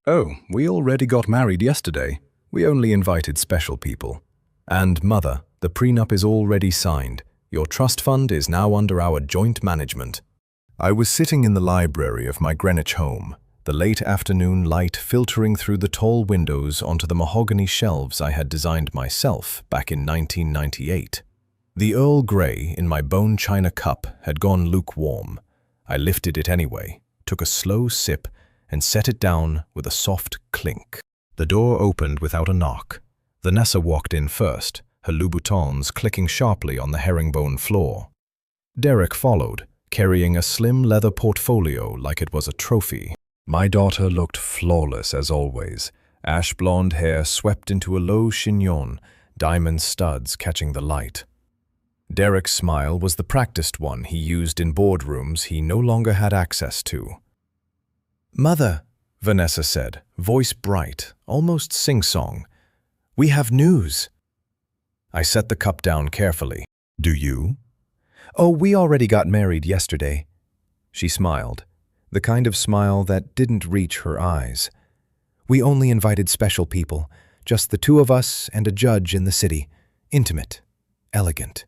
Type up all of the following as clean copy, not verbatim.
Oh, we already got married yesterday. We only invited special people. And mother, the prenup is already signed. Your trust fund is now under our joint management. I was sitting in the library of my Greenwich home, the late afternoon light filtering through the tall windows onto the mahogany shelves I had designed myself back in 1998. The Earl Grey in my bone china cup had gone lukewarm. I lifted it anyway, took a slow sip, and set it down with a soft clink. The door opened without a knock. Vanessa walked in first, her Louboutins clicking sharply on the herringbone floor. Derek followed, carrying a slim leather portfolio like it was a trophy. My daughter looked flawless as always, ash blonde hair swept into a low chignon, diamond studs catching the light. Derek's smile was the practiced one he used in boardrooms he no longer had access to. "Mother," Vanessa said, voice bright, almost sing-song, "we have news." I set the cup down carefully. "Do you?" "Oh, we already got married yesterday." She smiled, the kind of smile that didn't reach her eyes. "We only invited special people, just the two of us and a judge in the city. Intimate, elegant."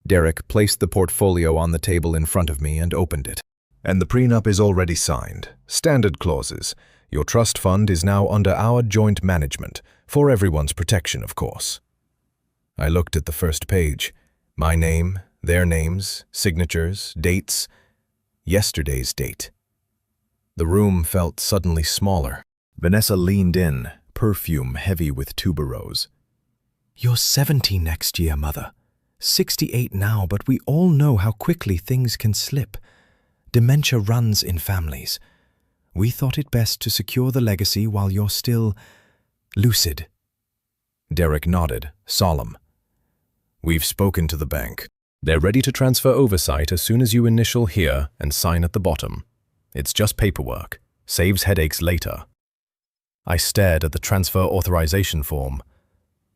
Derek placed the portfolio on the table in front of me and opened it. "And the prenup is already signed. Standard clauses. Your trust fund is now under our joint management, for everyone's protection, of course." I looked at the first page. My name, their names, signatures, dates. Yesterday's date. The room felt suddenly smaller. Vanessa leaned in, perfume heavy with tuberose. "You're 70 next year, Mother. 68 now, but we all know how quickly things can slip. Dementia runs in families. We thought it best to secure the legacy while you're still lucid." Derek nodded, solemn. "We've spoken to the bank. They're ready to transfer oversight as soon as you initial here and sign at the bottom. It's just paperwork. Saves headaches later." I stared at the transfer authorization form.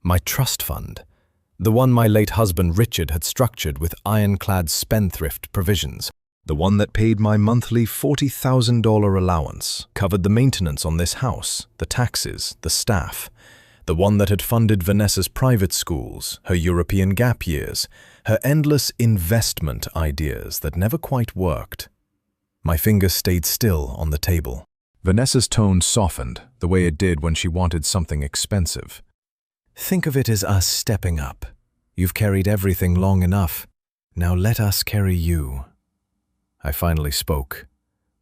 My trust fund, the one my late husband Richard had structured with ironclad spendthrift provisions, the one that paid my monthly $40,000 allowance, covered the maintenance on this house, the taxes, the staff, the one that had funded Vanessa's private schools, her European gap years, her endless investment ideas that never quite worked. My fingers stayed still on the table. Vanessa's tone softened, the way it did when she wanted something expensive. "Think of it as us stepping up. You've carried everything long enough. Now let us carry you." I finally spoke.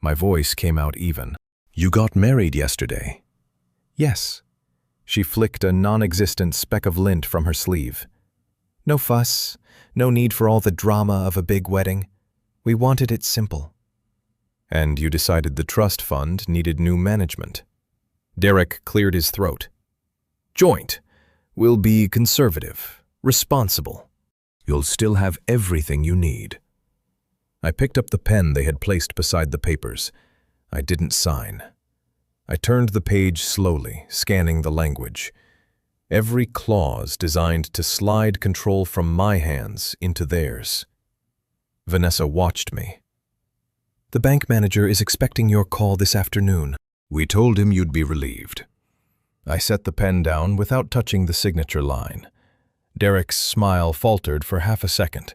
My voice came out even. "You got married yesterday." "Yes." She flicked a non-existent speck of lint from her sleeve. "No fuss, no need for all the drama of a big wedding. We wanted it simple." "And you decided the trust fund needed new management." Derek cleared his throat. "Joint. We'll be conservative, responsible. You'll still have everything you need." I picked up the pen they had placed beside the papers. I didn't sign. I turned the page slowly, scanning the language. Every clause designed to slide control from my hands into theirs. Vanessa watched me. "The bank manager is expecting your call this afternoon." "We told him you'd be relieved." I set the pen down without touching the signature line. Derek's smile faltered for half a second.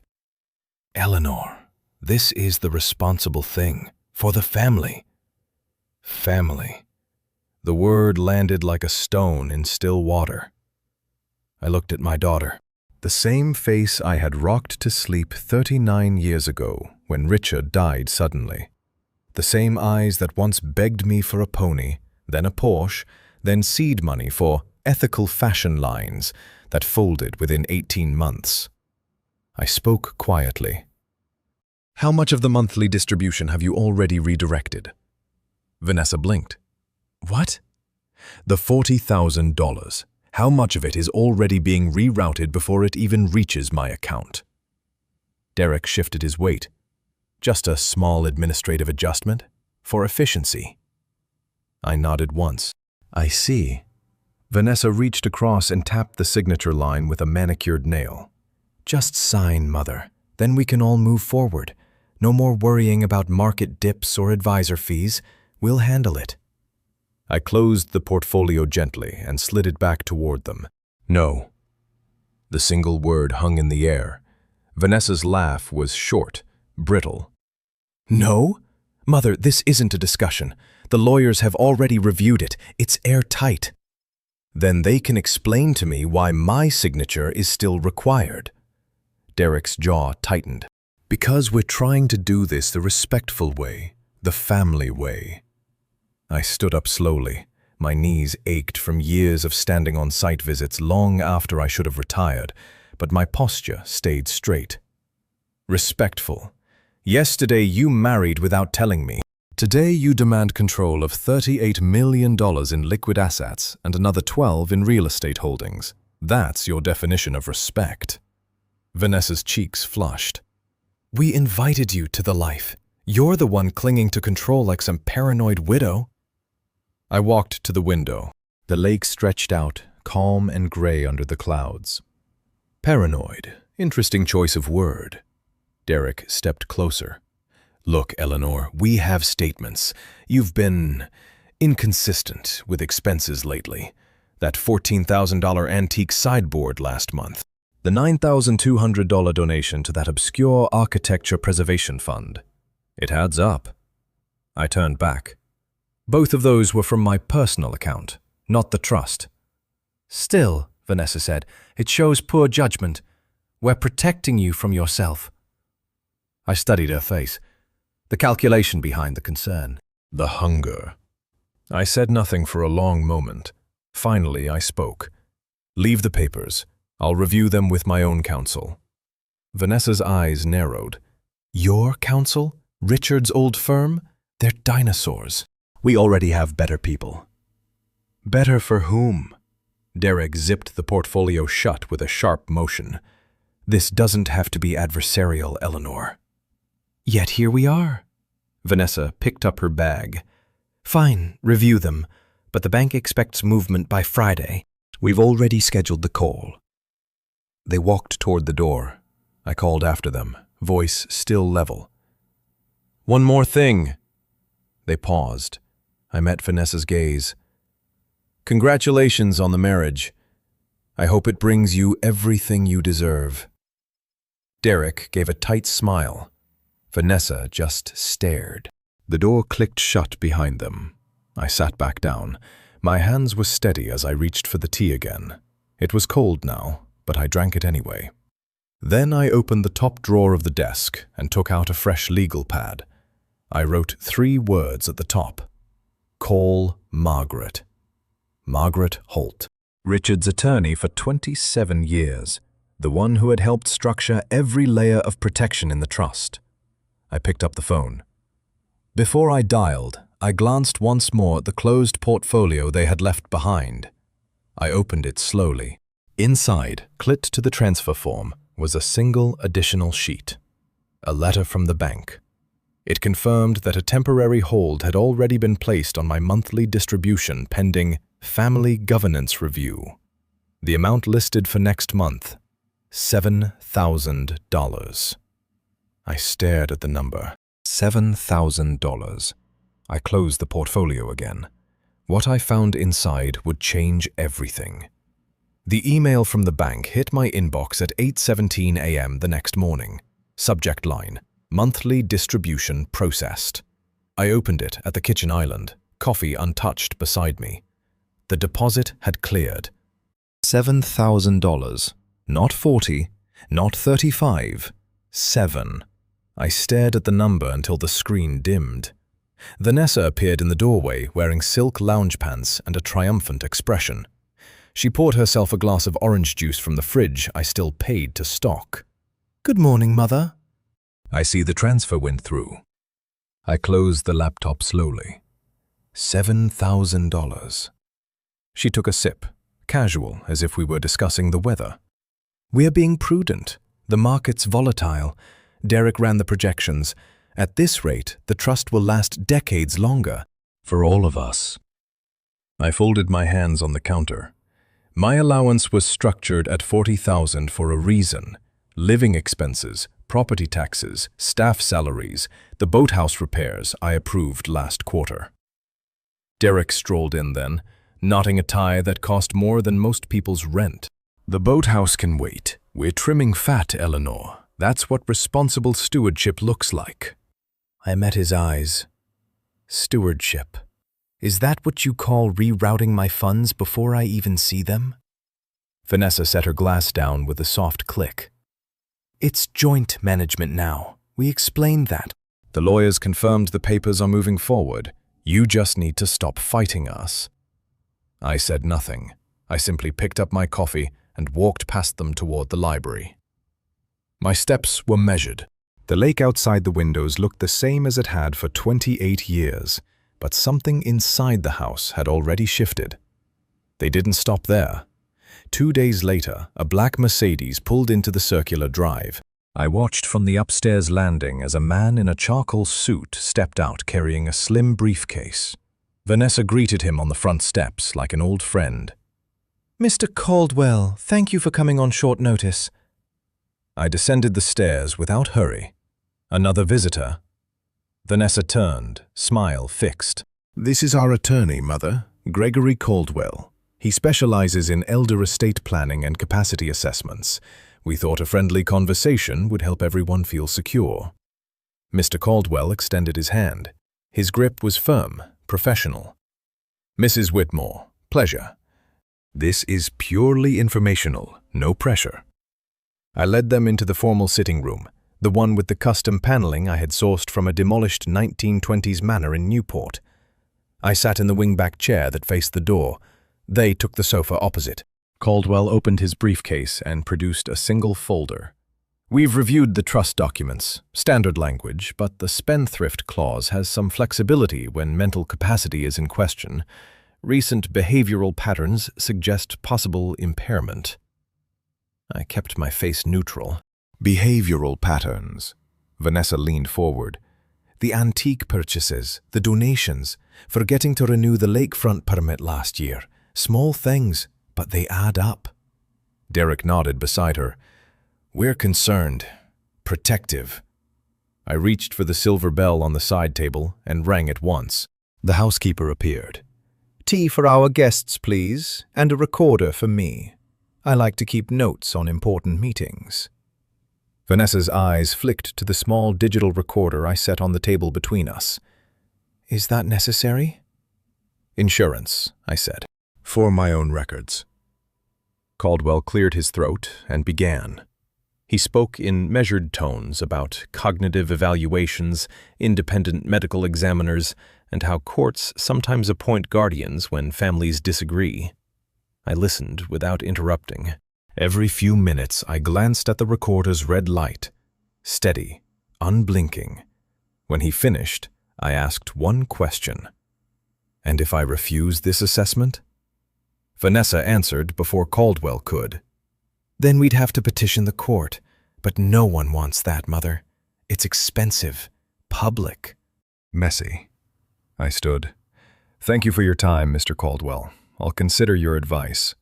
"Eleanor, this is the responsible thing, for the family." Family. The word landed like a stone in still water. I looked at my daughter. The same face I had rocked to sleep 39 years ago when Richard died suddenly. The same eyes that once begged me for a pony, then a Porsche, then seed money for ethical fashion lines that folded within 18 months. I spoke quietly. "How much of the monthly distribution have you already redirected?" Vanessa blinked. "What?" "The $40,000. How much of it is already being rerouted before it even reaches my account?" Derek shifted his weight. "Just a small administrative adjustment, for efficiency." I nodded once. "I see." Vanessa reached across and tapped the signature line with a manicured nail. "Just sign, Mother. Then we can all move forward. No more worrying about market dips or advisor fees. We'll handle it." I closed the portfolio gently and slid it back toward them. No. The single word hung in the air. Vanessa's laugh was short, brittle. No? Mother, this isn't a discussion. The lawyers have already reviewed it. It's airtight. Then they can explain to me why my signature is still required. Derek's jaw tightened. Because we're trying to do this the respectful way, the family way. I stood up slowly. My knees ached from years of standing on site visits long after I should have retired, but my posture stayed straight. Respectful. Yesterday you married without telling me. Today you demand control of $38 million in liquid assets and another 12 in real estate holdings. That's your definition of respect. Vanessa's cheeks flushed. We invited you to the life. You're the one clinging to control like some paranoid widow. I walked to the window. The lake stretched out, calm and gray under the clouds. Paranoid. Interesting choice of word. Derek stepped closer. Look, Eleanor, we have statements. You've been inconsistent with expenses lately. That $14,000 antique sideboard last month. The $9,200 donation to that obscure architecture preservation fund. It adds up. I turned back. Both of those were from my personal account, not the trust. Still, Vanessa said, it shows poor judgment. We're protecting you from yourself. I studied her face. The calculation behind the concern. The hunger. I said nothing for a long moment. Finally, I spoke. Leave the papers. I'll review them with my own counsel. Vanessa's eyes narrowed. Your counsel? Richard's old firm? They're dinosaurs. We already have better people. Better for whom? Derek zipped the portfolio shut with a sharp motion. This doesn't have to be adversarial, Eleanor. Yet here we are. Vanessa picked up her bag. Fine, review them, but the bank expects movement by Friday. We've already scheduled the call. They walked toward the door. I called after them, voice still level. One more thing. They paused. I met Vanessa's gaze. Congratulations on the marriage. I hope it brings you everything you deserve. Derek gave a tight smile. Vanessa just stared. The door clicked shut behind them. I sat back down. My hands were steady as I reached for the tea again. It was cold now, but I drank it anyway. Then I opened the top drawer of the desk and took out a fresh legal pad. I wrote 3 words at the top. Call Margaret. Margaret Holt. Richard's attorney for 27 years. The one who had helped structure every layer of protection in the trust. I picked up the phone. Before I dialed, I glanced once more at the closed portfolio they had left behind. I opened it slowly. Inside, clipped to the transfer form, was a single additional sheet. A letter from the bank. It confirmed that a temporary hold had already been placed on my monthly distribution pending family governance review. The amount listed for next month, $7,000. I stared at the number. $7,000. I closed the portfolio again. What I found inside would change everything. The email from the bank hit my inbox at 8:17 a.m. the next morning. Subject line, monthly distribution processed. I opened it at the kitchen island, coffee untouched beside me. The deposit had cleared. $7,000. Not 40, not 35, 7. I stared at the number until the screen dimmed. Vanessa appeared in the doorway wearing silk lounge pants and a triumphant expression. She poured herself a glass of orange juice from the fridge I still paid to stock. Good morning, Mother. I see the transfer went through. I closed the laptop slowly. $7,000. She took a sip, casual, as if we were discussing the weather. We're being prudent. The market's volatile. Derek ran the projections. At this rate, the trust will last decades longer. For all of us. I folded my hands on the counter. My allowance was structured at $40,000 for a reason. Living expenses, property taxes, staff salaries, the boathouse repairs I approved last quarter. Derek strolled in then, knotting a tie that cost more than most people's rent. "The boathouse can wait. We're trimming fat, Eleanor. That's what responsible stewardship looks like." I met his eyes. Stewardship. Is that what you call rerouting my funds before I even see them? Vanessa set her glass down with a soft click. "It's joint management now. We explained that." "The lawyers confirmed the papers are moving forward. You just need to stop fighting us." I said nothing. I simply picked up my coffee and walked past them toward the library. My steps were measured. The lake outside the windows looked the same as it had for 28 years, but something inside the house had already shifted. They didn't stop there. 2 days later, a black Mercedes pulled into the circular drive. I watched from the upstairs landing as a man in a charcoal suit stepped out carrying a slim briefcase. Vanessa greeted him on the front steps like an old friend. "Mr. Caldwell, thank you for coming on short notice." I descended the stairs without hurry. "Another visitor?" Vanessa turned, smile fixed. "This is our attorney, Mother, Gregory Caldwell. He specializes in elder estate planning and capacity assessments. We thought a friendly conversation would help everyone feel secure." Mr. Caldwell extended his hand. His grip was firm, professional. "Mrs. Whitmore, pleasure. This is purely informational, no pressure." I led them into the formal sitting room, the one with the custom paneling I had sourced from a demolished 1920s manor in Newport. I sat in the wingback chair that faced the door. They took the sofa opposite. Caldwell opened his briefcase and produced a single folder. "We've reviewed the trust documents, standard language, but the spendthrift clause has some flexibility when mental capacity is in question. Recent behavioral patterns suggest possible impairment." I kept my face neutral. "Behavioral patterns." Vanessa leaned forward. "The antique purchases, the donations, forgetting to renew the lakefront permit last year. Small things, but they add up." Derek nodded beside her. "We're concerned. Protective." I reached for the silver bell on the side table and rang it once. The housekeeper appeared. "Tea for our guests, please, and a recorder for me. I like to keep notes on important meetings." Vanessa's eyes flicked to the small digital recorder I set on the table between us. "Is that necessary?" "Insurance," I said. "For my own records." Caldwell cleared his throat and began. He spoke in measured tones about cognitive evaluations, independent medical examiners, and how courts sometimes appoint guardians when families disagree. I listened without interrupting. Every few minutes I glanced at the recorder's red light, steady, unblinking. When he finished, I asked one question. "And if I refuse this assessment?" Vanessa answered before Caldwell could. "Then we'd have to petition the court. But no one wants that, Mother. It's expensive, public." "Messy." I stood. "Thank you for your time, Mr. Caldwell. I'll consider your advice."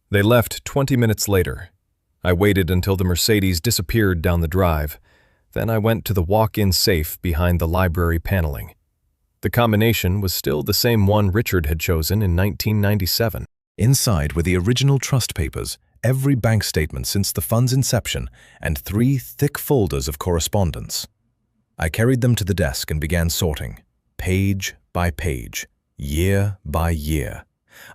They left 20 minutes later. I waited until the Mercedes disappeared down the drive. Then I went to the walk-in safe behind the library paneling. The combination was still the same one Richard had chosen in 1997. Inside were the original trust papers, every bank statement since the fund's inception, and 3 thick folders of correspondence. I carried them to the desk and began sorting, page by page, year by year.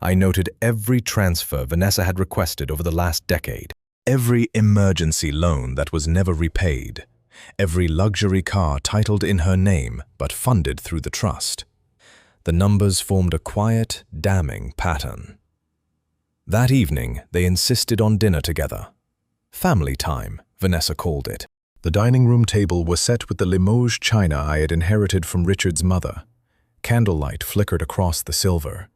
I noted every transfer Vanessa had requested over the last decade, every emergency loan that was never repaid, every luxury car titled in her name but funded through the trust. The numbers formed a quiet, damning pattern. That evening, they insisted on dinner together. Family time, Vanessa called it. The dining room table was set with the Limoges china I had inherited from Richard's mother. Candlelight flickered across the silver.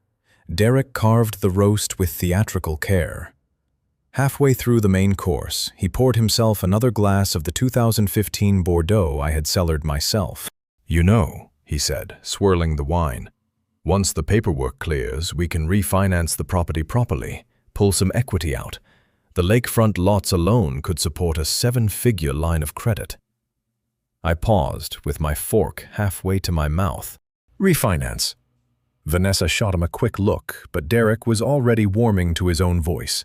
Derek carved the roast with theatrical care. Halfway through the main course, he poured himself another glass of the 2015 Bordeaux I had cellared myself. "You know," he said, swirling the wine, "once the paperwork clears, we can refinance the property properly, pull some equity out. The lakefront lots alone could support a 7-figure line of credit." I paused, with my fork halfway to my mouth. "Refinance? Vanessa shot him a quick look, but Derek was already warming to his own voice.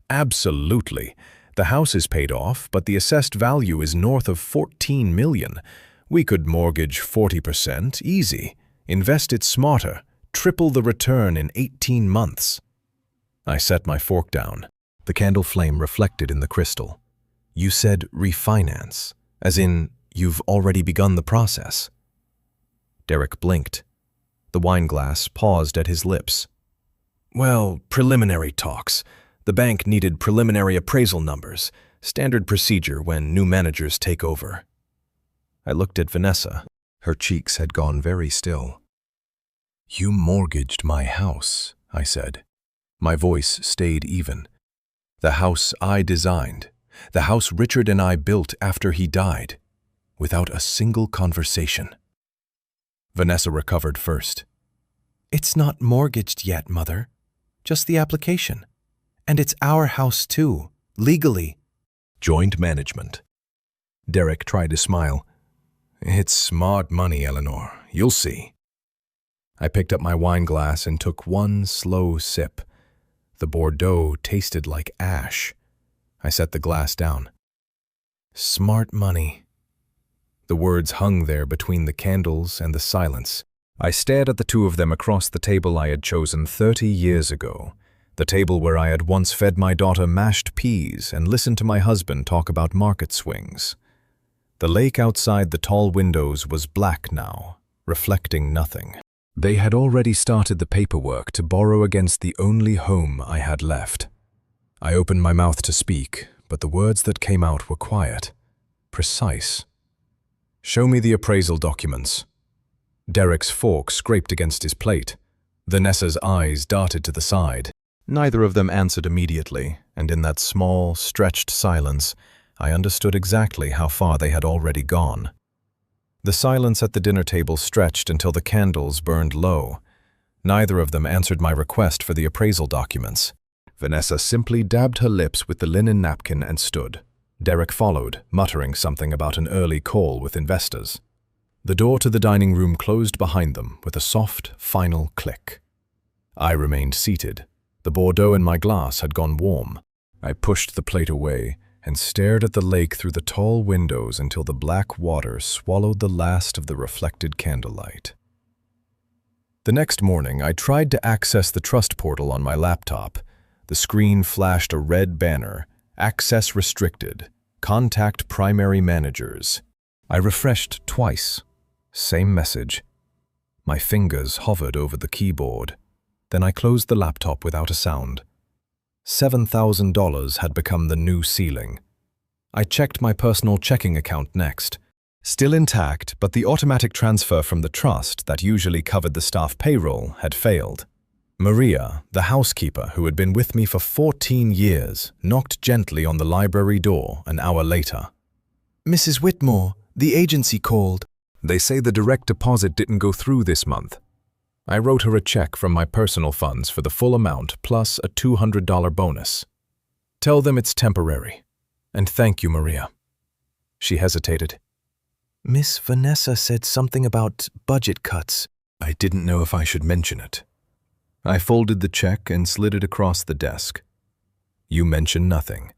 Absolutely. The house is paid off, but the assessed value is north of 14 million. We could mortgage 40%, easy. Invest it smarter. Triple the return in 18 months. I set my fork down. The candle flame reflected in the crystal. You said refinance, as in you've already begun the process. Derek blinked. The wineglass paused at his lips. Well, preliminary talks. The bank needed preliminary appraisal numbers, standard procedure when new managers take over. I looked at Vanessa. Her cheeks had gone very still. You mortgaged my house, I said. My voice stayed even. The house I designed, the house Richard and I built after he died, without a single conversation. Vanessa recovered first. It's not mortgaged yet, Mother. Just the application. And it's our house too, legally. Joint management. Derek tried to smile. It's smart money, Eleanor. You'll see. I picked up my wineglass and took one slow sip. The Bordeaux tasted like ash. I set the glass down. Smart money. The words hung there between the candles and the silence. I stared at the two of them across the table I had chosen 30 years ago, the table where I had once fed my daughter mashed peas and listened to my husband talk about market swings. The lake outside the tall windows was black now, reflecting nothing. They had already started the paperwork to borrow against the only home I had left. I opened my mouth to speak, but the words that came out were quiet, precise. Show me the appraisal documents. Derek's fork scraped against his plate. Vanessa's eyes darted to the side. Neither of them answered immediately, and in that small, stretched silence, I understood exactly how far they had already gone. The silence at the dinner table stretched until the candles burned low. Neither of them answered my request for the appraisal documents. Vanessa simply dabbed her lips with the linen napkin and stood. Derek followed, muttering something about an early call with investors. The door to the dining room closed behind them with a soft, final click. I remained seated. The Bordeaux in my glass had gone warm. I pushed the plate away and stared at the lake through the tall windows until the black water swallowed the last of the reflected candlelight. The next morning, I tried to access the trust portal on my laptop. The screen flashed a red banner, Access restricted. Contact primary managers. I refreshed twice. Same message. My fingers hovered over the keyboard. Then I closed the laptop without a sound. $7,000 had become the new ceiling. I checked my personal checking account next. Still intact, but the automatic transfer from the trust that usually covered the staff payroll had failed. Maria, the housekeeper who had been with me for 14 years, knocked gently on the library door an hour later. Mrs. Whitmore, the agency called. They say the direct deposit didn't go through this month. I wrote her a check from my personal funds for the full amount plus a $200 bonus. Tell them it's temporary. And thank you, Maria. She hesitated. Miss Vanessa said something about budget cuts. I didn't know if I should mention it. I folded the check and slid it across the desk. You mention nothing.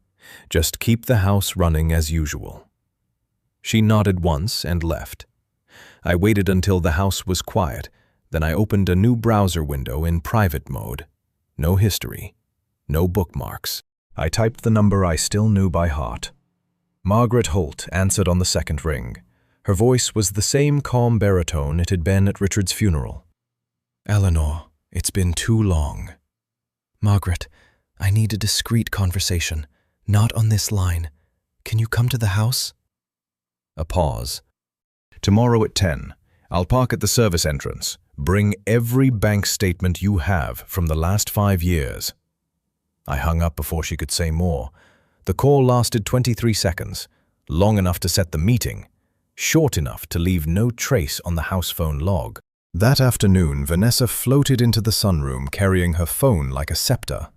Just keep the house running as usual. She nodded once and left. I waited until the house was quiet. Then I opened a new browser window in private mode. No history. No bookmarks. I typed the number I still knew by heart. Margaret Holt answered on the second ring. Her voice was the same calm baritone it had been at Richard's funeral. Eleanor, it's been too long. Margaret, I need a discreet conversation. Not on this line. Can you come to the house? A pause. Tomorrow at 10. I'll park at the service entrance. Bring every bank statement you have from the last 5 years. I hung up before she could say more. The call lasted 23 seconds, long enough to set the meeting, short enough to leave no trace on the house phone log. That afternoon, Vanessa floated into the sunroom carrying her phone like a scepter.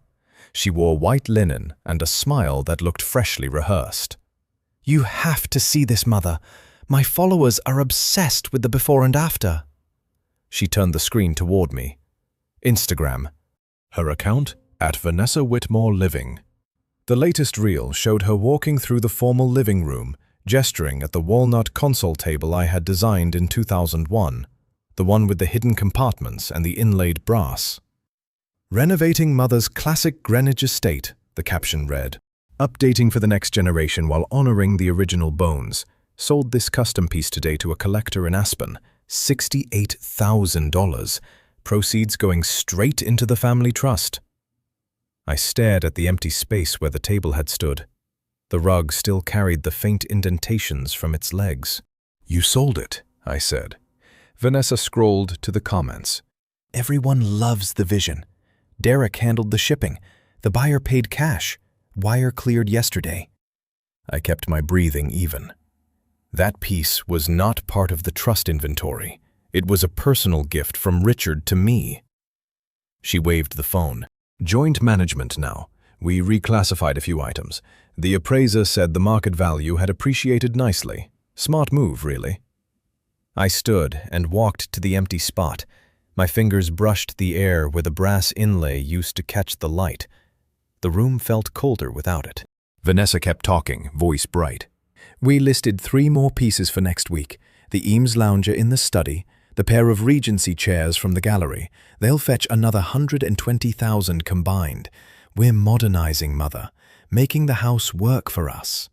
She wore white linen and a smile that looked freshly rehearsed. You have to see this, Mother. My followers are obsessed with the before and after. She turned the screen toward me. Instagram. Her account? @VanessaWhitmore_Living. The latest reel showed her walking through the formal living room, gesturing at the walnut console table I had designed in 2001, the one with the hidden compartments and the inlaid brass. "Renovating Mother's classic Greenwich estate," the caption read. "Updating for the next generation while honoring the original bones. Sold this custom piece today to a collector in Aspen. $68,000. Proceeds going straight into the family trust." I stared at the empty space where the table had stood. The rug still carried the faint indentations from its legs. "You sold it," I said. Vanessa scrolled to the comments. "Everyone loves the vision. Derek handled the shipping. The buyer paid cash. Wire cleared yesterday." I kept my breathing even. That piece was not part of the trust inventory. It was a personal gift from Richard to me. She waved the phone. "Joint management now. We reclassified a few items. The appraiser said the market value had appreciated nicely. Smart move, really." I stood and walked to the empty spot. My fingers brushed the air where the brass inlay used to catch the light. The room felt colder without it. Vanessa kept talking, voice bright. "We listed 3 more pieces for next week. The Eames lounger in the study, the pair of Regency chairs from the gallery. They'll fetch another $120,000 combined. We're modernizing, Mother, making the house work for us."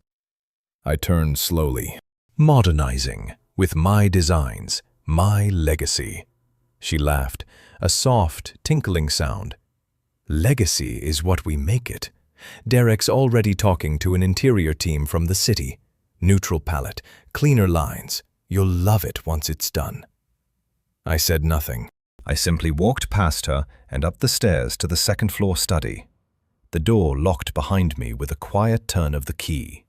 I turned slowly. "Modernizing, with my designs, my legacy." She laughed, a soft, tinkling sound. "Legacy is what we make it. Derek's already talking to an interior team from the city. Neutral palette, cleaner lines. You'll love it once it's done." I said nothing. I simply walked past her and up the stairs to the second-floor study. The door locked behind me with a quiet turn of the key.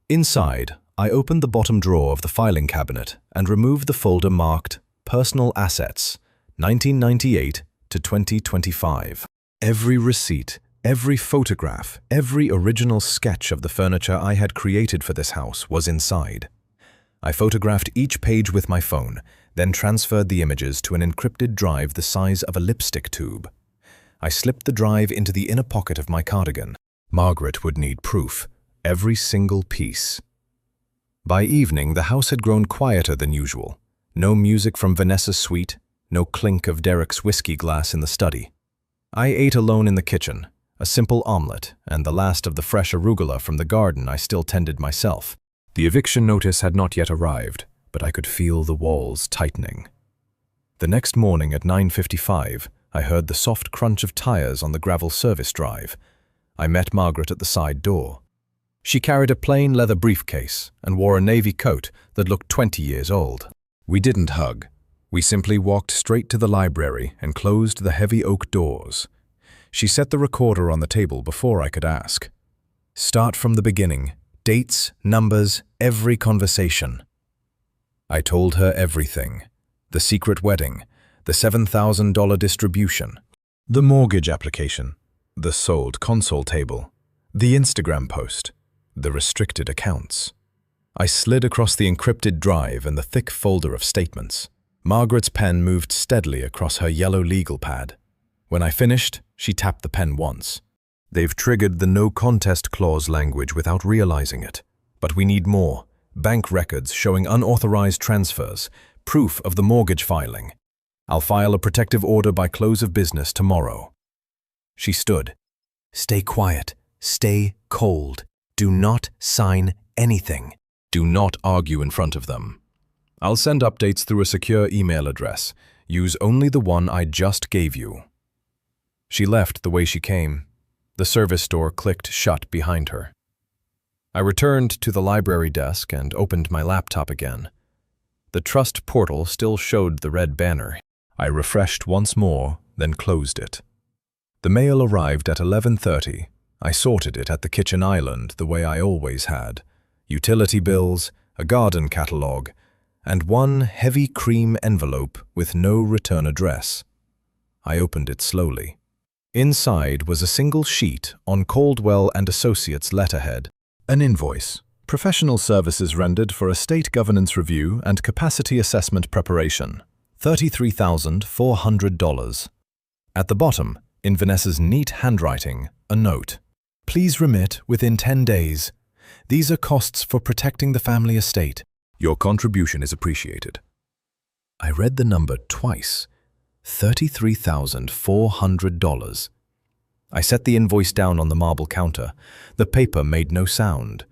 Inside, I opened the bottom drawer of the filing cabinet and removed the folder marked Personal Assets, 1998 to 2025. Every receipt, every photograph, every original sketch of the furniture I had created for this house was inside. I photographed each page with my phone, then transferred the images to an encrypted drive the size of a lipstick tube. I slipped the drive into the inner pocket of my cardigan. Margaret would need proof, every single piece. By evening, the house had grown quieter than usual. No music from Vanessa's suite, no clink of Derek's whiskey glass in the study. I ate alone in the kitchen, a simple omelette, and the last of the fresh arugula from the garden I still tended myself. The eviction notice had not yet arrived, but I could feel the walls tightening. The next morning at 9:55, I heard the soft crunch of tires on the gravel service drive. I met Margaret at the side door. She carried a plain leather briefcase and wore a navy coat that looked 20 years old. We didn't hug. We simply walked straight to the library and closed the heavy oak doors. She set the recorder on the table before I could ask. "Start from the beginning. Dates, numbers, every conversation." I told her everything. The secret wedding, the $7,000 distribution, the mortgage application, the sold console table, the Instagram post, the restricted accounts. I slid across the encrypted drive and the thick folder of statements. Margaret's pen moved steadily across her yellow legal pad. When I finished, she tapped the pen once. "They've triggered the no contest clause language without realizing it. But we need more. Bank records showing unauthorized transfers, proof of the mortgage filing. I'll file a protective order by close of business tomorrow." She stood. "Stay quiet. Stay cold. Do not sign anything. Do not argue in front of them. I'll send updates through a secure email address. Use only the one I just gave you." She left the way she came. The service door clicked shut behind her. I returned to the library desk and opened my laptop again. The trust portal still showed the red banner. I refreshed once more, then closed it. The mail arrived at 11:30. I sorted it at the kitchen island the way I always had. Utility bills, a garden catalogue, and one heavy cream envelope with no return address. I opened it slowly. Inside was a single sheet on Caldwell and Associates letterhead. An invoice. Professional services rendered for estate governance review and capacity assessment preparation. $33,400. At the bottom, in Vanessa's neat handwriting, a note. Please remit within 10 days. These are costs for protecting the family estate. Your contribution is appreciated. I read the number twice. $33,400. I set the invoice down on the marble counter. The paper made no sound.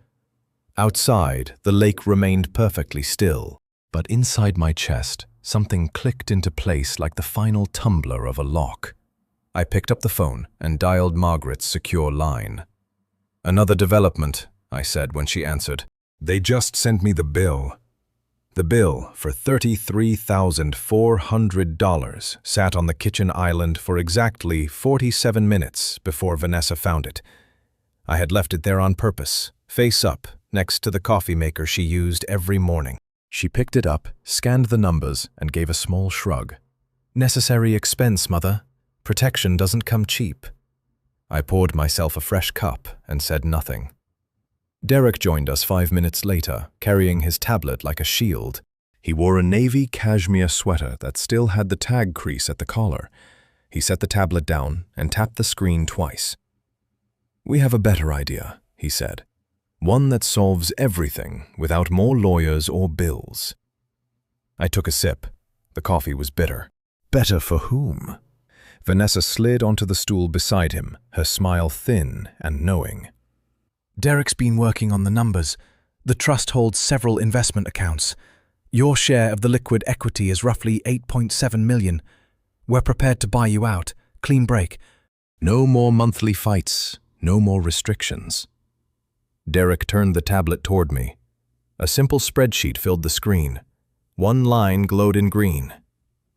Outside, the lake remained perfectly still, but inside my chest, something clicked into place like the final tumbler of a lock. I picked up the phone and dialed Margaret's secure line. Another development, I said when she answered. They just sent me the bill. The bill for $33,400 sat on the kitchen island for exactly 47 minutes before Vanessa found it. I had left it there on purpose, face up, next to the coffee maker she used every morning. She picked it up, scanned the numbers, and gave a small shrug. Necessary expense, Mother. Protection doesn't come cheap. I poured myself a fresh cup and said nothing. Derek joined us 5 minutes later, carrying his tablet like a shield. He wore a navy cashmere sweater that still had the tag crease at the collar. He set the tablet down and tapped the screen twice. We have a better idea, he said. One that solves everything without more lawyers or bills. I took a sip. The coffee was bitter. Better for whom? Vanessa slid onto the stool beside him, her smile thin and knowing. Derek's been working on the numbers. The trust holds several investment accounts. Your share of the liquid equity is roughly $8.7 million. We're prepared to buy you out. Clean break. No more monthly fights. No more restrictions. Derek turned the tablet toward me. A simple spreadsheet filled the screen. One line glowed in green.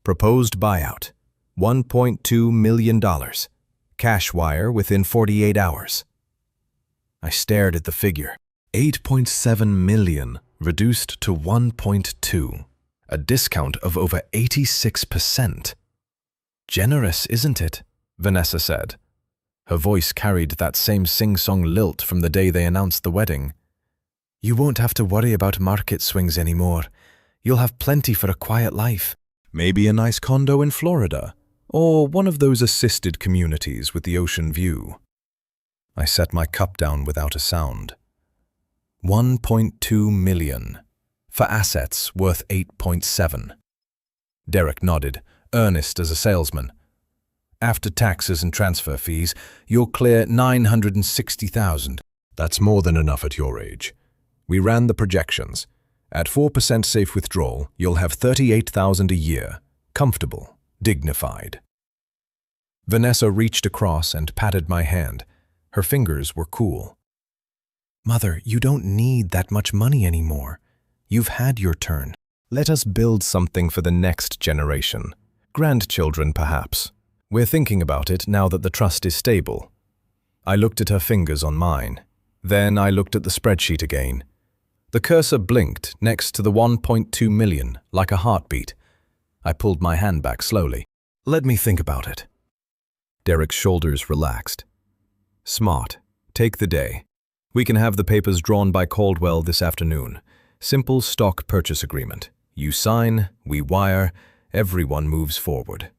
Proposed buyout. $1.2 million. Cash wire within 48 hours. I stared at the figure. 8.7 million reduced to 1.2. A discount of over 86%. Generous, isn't it? Vanessa said. Her voice carried that same sing-song lilt from the day they announced the wedding. You won't have to worry about market swings anymore. You'll have plenty for a quiet life. Maybe a nice condo in Florida, or one of those assisted communities with the ocean view. I set my cup down without a sound. 1.2 million, for assets worth 8.7. Derek nodded, earnest as a salesman. After taxes and transfer fees, you'll clear $960,000. That's more than enough at your age. We ran the projections. At 4% safe withdrawal, you'll have $38,000 a year. Comfortable, dignified. Vanessa reached across and patted my hand. Her fingers were cool. Mother, you don't need that much money anymore. You've had your turn. Let us build something for the next generation. Grandchildren, perhaps. We're thinking about it now that the trust is stable. I looked at her fingers on mine. Then I looked at the spreadsheet again. The cursor blinked next to the 1.2 million, like a heartbeat. I pulled my hand back slowly. Let me think about it. Derek's shoulders relaxed. Smart. Take the day. We can have the papers drawn by Caldwell this afternoon. Simple stock purchase agreement. You sign, we wire, everyone moves forward.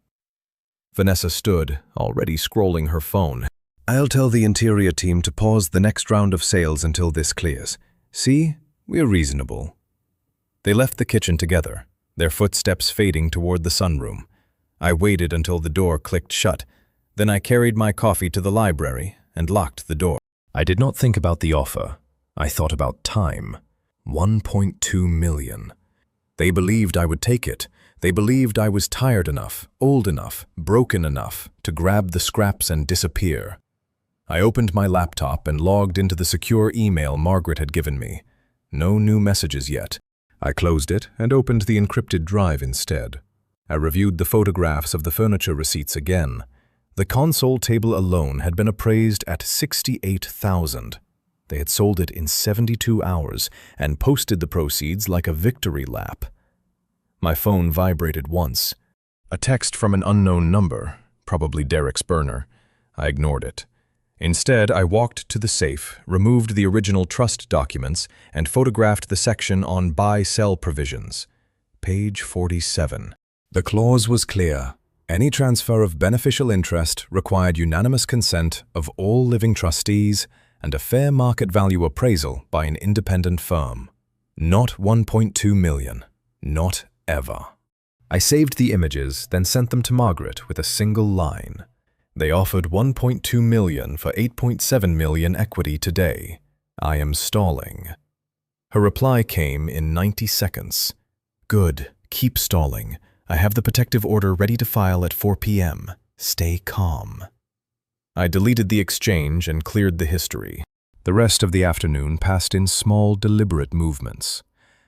Vanessa stood, already scrolling her phone. I'll tell the interior team to pause the next round of sales until this clears. See? We're reasonable. They left the kitchen together, their footsteps fading toward the sunroom. I waited until the door clicked shut. Then I carried my coffee to the library and locked the door. I did not think about the offer. I thought about time. 1.2 million. They believed I would take it. They believed I was tired enough, old enough, broken enough to grab the scraps and disappear. I opened my laptop and logged into the secure email Margaret had given me. No new messages yet. I closed it and opened the encrypted drive instead. I reviewed the photographs of the furniture receipts again. The console table alone had been appraised at $68,000. They had sold it in 72 hours and posted the proceeds like a victory lap. My phone vibrated once. A text from an unknown number, probably Derek's burner. I ignored it. Instead, I walked to the safe, removed the original trust documents, and photographed the section on buy-sell provisions. Page 47. The clause was clear. Any transfer of beneficial interest required unanimous consent of all living trustees and a fair market value appraisal by an independent firm. Not 1.2 million. Not ever. I saved the images, then sent them to Margaret with a single line. They offered 1.2 million for 8.7 million equity today. I am stalling. Her reply came in 90 seconds. Good. Keep stalling. I have the protective order ready to file at 4 p.m. Stay calm. I deleted the exchange and cleared the history. The rest of the afternoon passed in small, deliberate movements.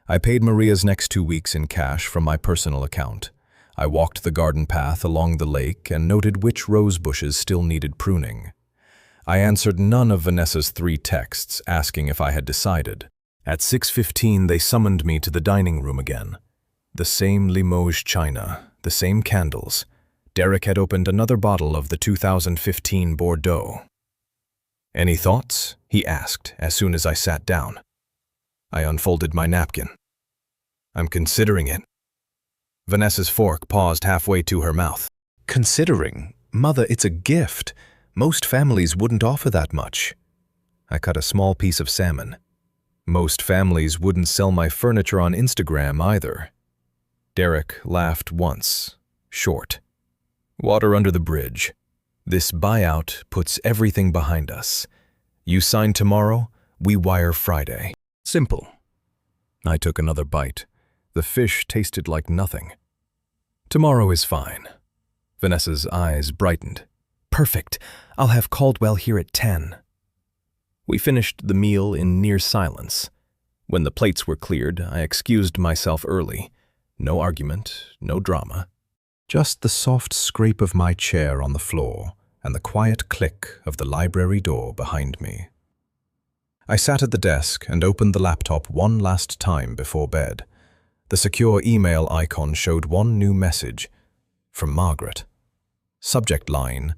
I paid Maria's next 2 weeks in cash from my personal account. I walked the garden path along the lake and noted which rose bushes still needed pruning. I answered none of Vanessa's 3 texts asking if I had decided. At 6:15 they summoned me to the dining room again. The same Limoges china, the same candles. Derek had opened another bottle of the 2015 Bordeaux. "Any thoughts?" he asked as soon as I sat down. I unfolded my napkin. "I'm considering it." Vanessa's fork paused halfway to her mouth. "Considering? Mother, it's a gift. Most families wouldn't offer that much." I cut a small piece of salmon. "Most families wouldn't sell my furniture on Instagram either." Derek laughed once, short. "Water under the bridge. This buyout puts everything behind us. You sign tomorrow, we wire Friday. Simple." I took another bite. The fish tasted like nothing. "Tomorrow is fine." Vanessa's eyes brightened. "Perfect. I'll have Caldwell here at 10. We finished the meal in near silence. When the plates were cleared, I excused myself early. No argument, no drama. Just the soft scrape of my chair on the floor and the quiet click of the library door behind me. I sat at the desk and opened the laptop one last time before bed. The secure email icon showed one new message from Margaret. Subject line,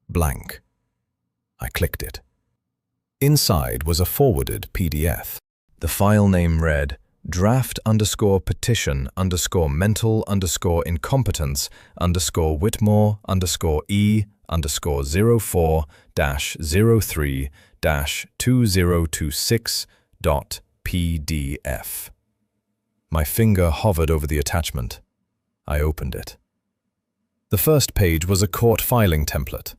blank. I clicked it. Inside was a forwarded PDF. The file name read, draft_Whitmore_Whitmore_E_04-03-2026.pdf. My finger hovered over the attachment. I opened it. The first page was a court filing template.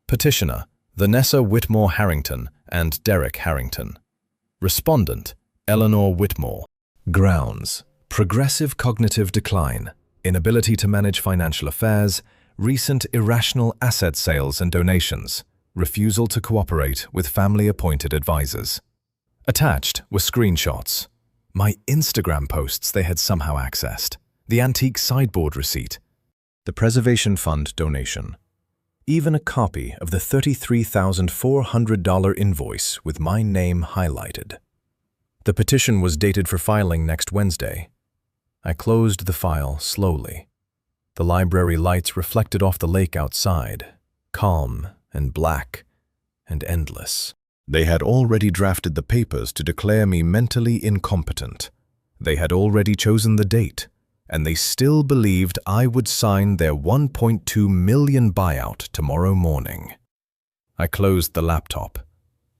Petitioner, Vanessa Whitmore Harrington and Derek Harrington. Respondent, Eleanor Whitmore. Grounds: progressive cognitive decline, inability to manage financial affairs, recent irrational asset sales and donations, refusal to cooperate with family-appointed advisors. Attached were screenshots. My Instagram posts they had somehow accessed, the antique sideboard receipt, the Preservation Fund donation, even a copy of the $33,400 invoice with my name highlighted. The petition was dated for filing next Wednesday. I closed the file slowly. The library lights reflected off the lake outside, calm and black and endless. They had already drafted the papers to declare me mentally incompetent. They had already chosen the date, and they still believed I would sign their 1.2 million buyout tomorrow morning. I closed the laptop.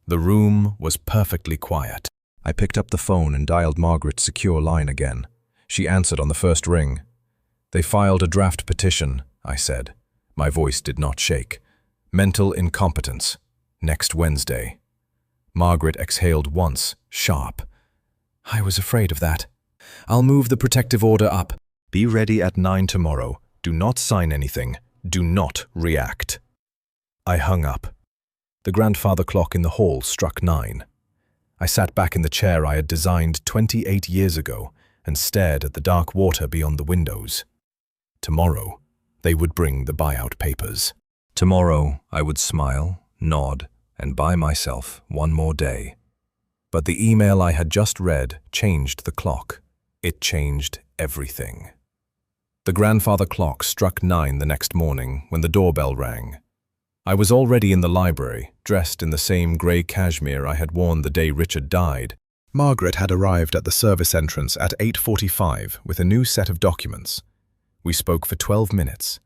The room was perfectly quiet. I picked up the phone and dialed Margaret's secure line again. She answered on the first ring. "They filed a draft petition," I said. My voice did not shake. "Mental incompetence. Next Wednesday." Margaret exhaled once, sharp. "I was afraid of that. I'll move the protective order up. Be ready at 9 tomorrow. Do not sign anything. Do not react." I hung up. The grandfather clock in the hall struck 9. I sat back in the chair I had designed 28 years ago and stared at the dark water beyond the windows. Tomorrow, they would bring the buyout papers. Tomorrow, I would smile, nod, and buy myself one more day. But the email I had just read changed the clock. It changed everything. The grandfather clock struck 9 the next morning when the doorbell rang. I was already in the library, dressed in the same grey cashmere I had worn the day Richard died. Margaret had arrived at the service entrance at 8:45 with a new set of documents. We spoke for 12 minutes.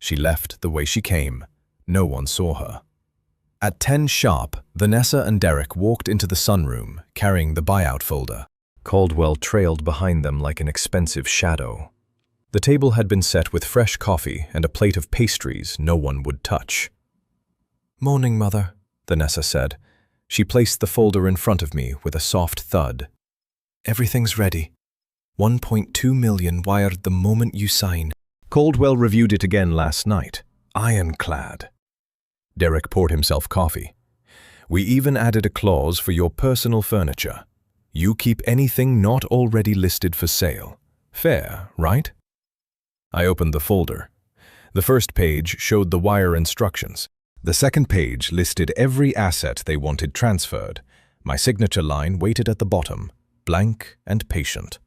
She left the way she came. No one saw her. At 10 sharp, Vanessa and Derek walked into the sunroom, carrying the buyout folder. Caldwell trailed behind them like an expensive shadow. The table had been set with fresh coffee and a plate of pastries no one would touch. "Morning, Mother," Vanessa said. She placed the folder in front of me with a soft thud. "Everything's ready. 1.2 million wired the moment you sign." Caldwell reviewed it again last night. Ironclad. Derek poured himself coffee. "We even added a clause for your personal furniture. You keep anything not already listed for sale. Fair, right?" I opened the folder. The first page showed the wire instructions. The second page listed every asset they wanted transferred. My signature line waited at the bottom, blank and patient.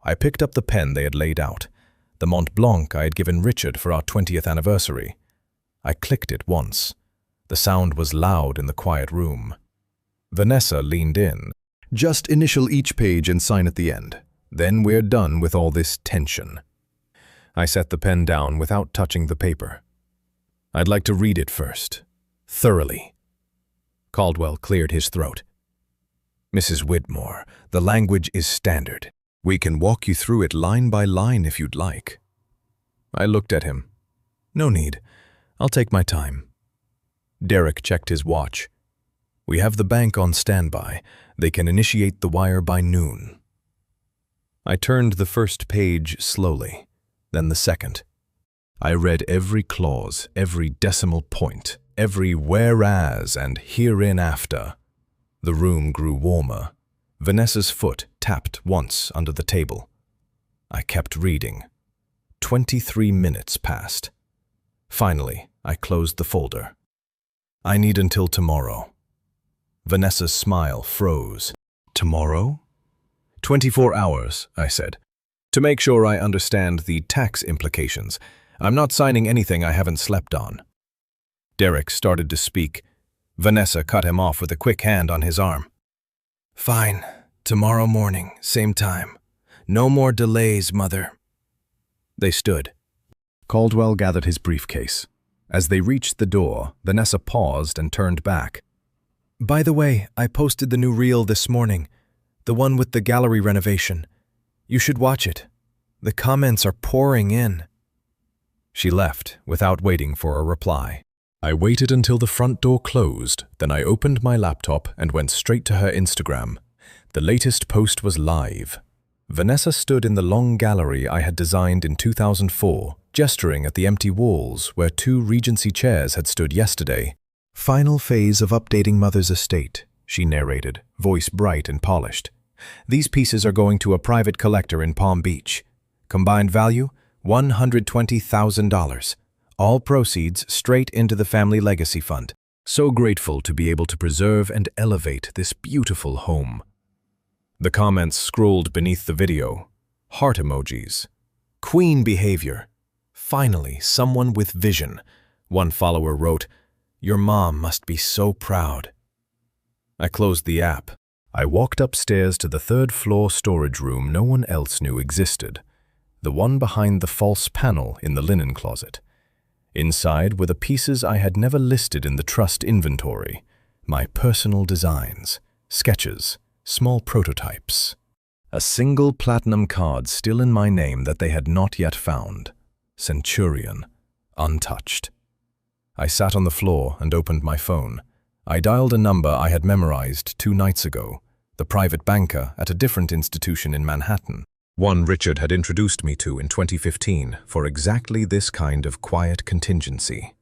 I picked up the pen they had laid out, the Mont Blanc I had given Richard for our 20th anniversary. I clicked it once. The sound was loud in the quiet room. Vanessa leaned in. "Just initial each page and sign at the end. Then we're done with all this tension." I set the pen down without touching the paper. "I'd like to read it first. Thoroughly." Caldwell cleared his throat. "Mrs. Whitmore, the language is standard. We can walk you through it line by line if you'd like." I looked at him. "No need. I'll take my time." Derek checked his watch. "We have the bank on standby. They can initiate the wire by noon." I turned the first page slowly, then the second. I read every clause, every decimal point, every whereas and hereinafter. The room grew warmer. Vanessa's foot tapped once under the table. I kept reading. 23 minutes passed. Finally, I closed the folder. "I need until tomorrow." Vanessa's smile froze. "Tomorrow?" 24 hours, I said. "To make sure I understand the tax implications. I'm not signing anything I haven't slept on." Derek started to speak. Vanessa cut him off with a quick hand on his arm. "Fine. Tomorrow morning, same time. No more delays, Mother." They stood. Caldwell gathered his briefcase. As they reached the door, Vanessa paused and turned back. "By the way, I posted the new reel this morning, the one with the gallery renovation. You should watch it. The comments are pouring in." She left without waiting for a reply. I waited until the front door closed, then I opened my laptop and went straight to her Instagram. The latest post was live. Vanessa stood in the long gallery I had designed in 2004, gesturing at the empty walls where 2 Regency chairs had stood yesterday. "Final phase of updating Mother's estate," she narrated, voice bright and polished. "These pieces are going to a private collector in Palm Beach. Combined value, $120,000. All proceeds straight into the family legacy fund. So grateful to be able to preserve and elevate this beautiful home." The comments scrolled beneath the video. Heart emojis. "Queen behavior. Finally, someone with vision." One follower wrote, "Your mom must be so proud." I closed the app. I walked upstairs to the 3rd floor storage room no one else knew existed. The one behind the false panel in the linen closet. Inside were the pieces I had never listed in the trust inventory. My personal designs, sketches, small prototypes. A single platinum card still in my name that they had not yet found. Centurion, untouched. I sat on the floor and opened my phone. I dialed a number I had memorized 2 nights ago, the private banker at a different institution in Manhattan. One Richard had introduced me to in 2015 for exactly this kind of quiet contingency.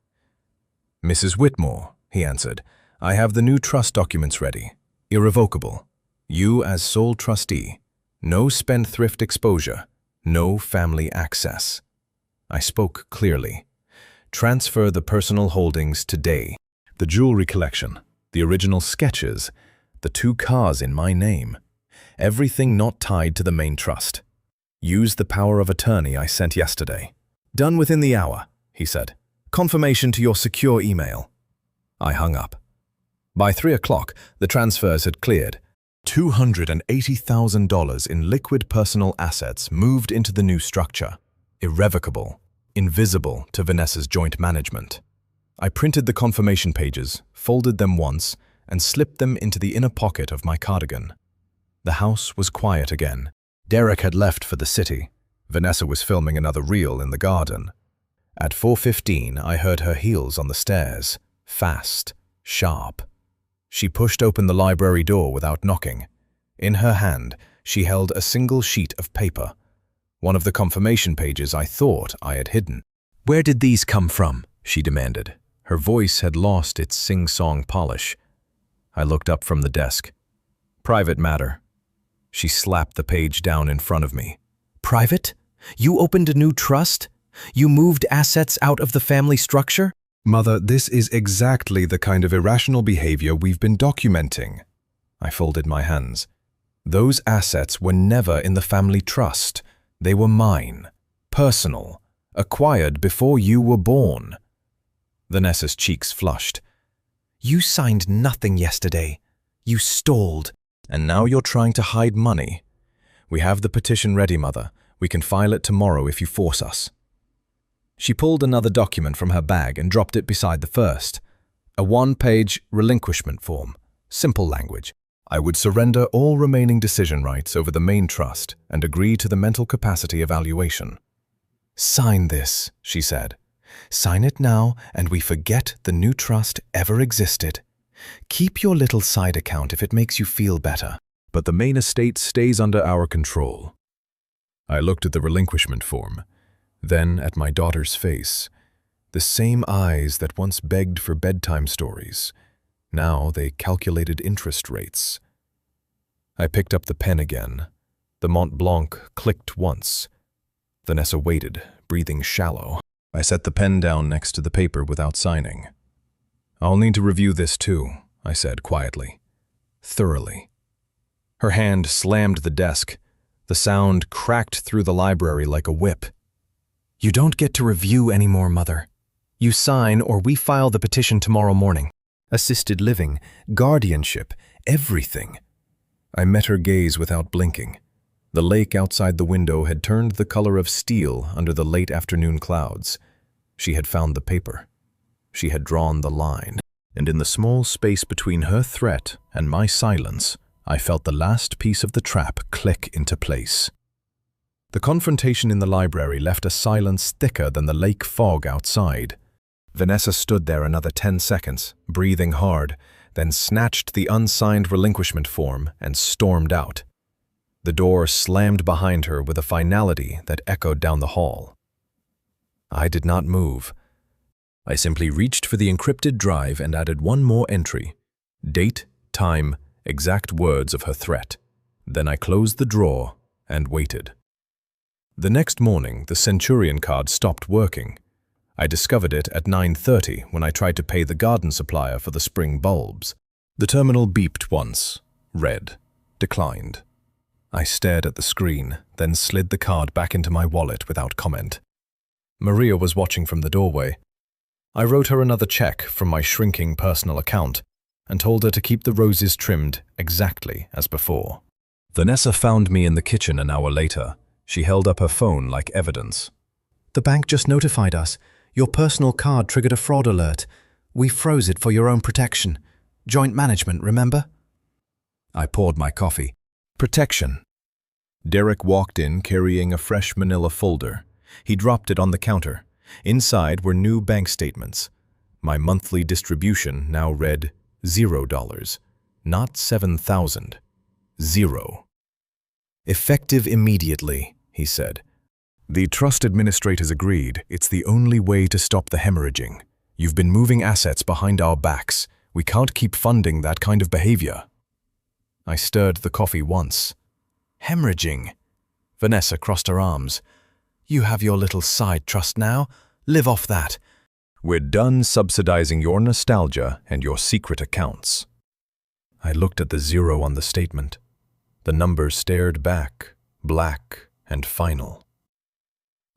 "Mrs. Whitmore," he answered, "I have the new trust documents ready. Irrevocable. You as sole trustee. No spendthrift exposure. No family access." I spoke clearly. "Transfer the personal holdings today. The jewelry collection, the original sketches, the 2 cars in my name. Everything not tied to the main trust. Use the power of attorney I sent yesterday." "Done within the hour," he said. "Confirmation to your secure email." I hung up. By 3 o'clock, the transfers had cleared. $280,000 in liquid personal assets moved into the new structure. Irrevocable. invisible to Vanessa's joint management. I printed the confirmation pages, folded them once, and slipped them into the inner pocket of my cardigan. The house was quiet again. Derek had left for the city. Vanessa was filming another reel in the garden. At 4:15, I heard her heels on the stairs, fast, sharp. She pushed open the library door without knocking. In her hand, she held a single sheet of paper, one of the confirmation pages I thought I had hidden. "Where did these come from?" she demanded. Her voice had lost its sing-song polish. I looked up from the desk. "Private matter." She slapped the page down in front of me. "Private? You opened a new trust? You moved assets out of the family structure?" Mother, this is exactly the kind of irrational behavior we've been documenting. I folded my hands. Those assets were never in the family trust. They were mine, personal, acquired before you were born. Vanessa's cheeks flushed. "You signed nothing yesterday. You stalled. And now you're trying to hide money. We have the petition ready, Mother. We can file it tomorrow if you force us." She pulled another document from her bag and dropped it beside the first. A one-page relinquishment form, simple language. I would surrender all remaining decision rights over the main trust and agree to the mental capacity evaluation. "Sign this," she said. "Sign it now and we forget the new trust ever existed. Keep your little side account if it makes you feel better. But the main estate stays under our control." I looked at the relinquishment form, then at my daughter's face. The same eyes that once begged for bedtime stories. Now they calculated interest rates. I picked up the pen again. The Mont Blanc clicked once. Vanessa waited, breathing shallow. I set the pen down next to the paper without signing. "I'll need to review this too," I said quietly. "Thoroughly." Her hand slammed the desk. The sound cracked through the library like a whip. "You don't get to review anymore, Mother. You sign or we file the petition tomorrow morning. Assisted living, guardianship, everything." I met her gaze without blinking. The lake outside the window had turned the color of steel under the late afternoon clouds. She had found the paper. She had drawn the line. And in the small space between her threat and my silence, I felt the last piece of the trap click into place. The confrontation in the library left a silence thicker than the lake fog outside. Vanessa stood there another 10 seconds, breathing hard, then snatched the unsigned relinquishment form and stormed out. The door slammed behind her with a finality that echoed down the hall. I did not move. I simply reached for the encrypted drive and added one more entry. Date, time, exact words of her threat. Then I closed the drawer and waited. The next morning, the Centurion card stopped working. I discovered it at 9:30 when I tried to pay the garden supplier for the spring bulbs. The terminal beeped once, read, declined. I stared at the screen, then slid the card back into my wallet without comment. Maria was watching from the doorway. I wrote her another check from my shrinking personal account and told her to keep the roses trimmed exactly as before. Vanessa found me in the kitchen an hour later. She held up her phone like evidence. "The bank just notified us. Your personal card triggered a fraud alert. We froze it for your own protection. Joint management, remember?" I poured my coffee. "Protection." Derek walked in carrying a fresh manila folder. He dropped it on the counter. Inside were new bank statements. My monthly distribution now read $0, not 7,000. 0. "Effective immediately," he said. "The trust administrators agreed it's the only way to stop the hemorrhaging. You've been moving assets behind our backs. We can't keep funding that kind of behavior." I stirred the coffee once. "Hemorrhaging?" Vanessa crossed her arms. "You have your little side trust now. Live off that. We're done subsidizing your nostalgia and your secret accounts." I looked at the 0 on the statement. The numbers stared back, black and final.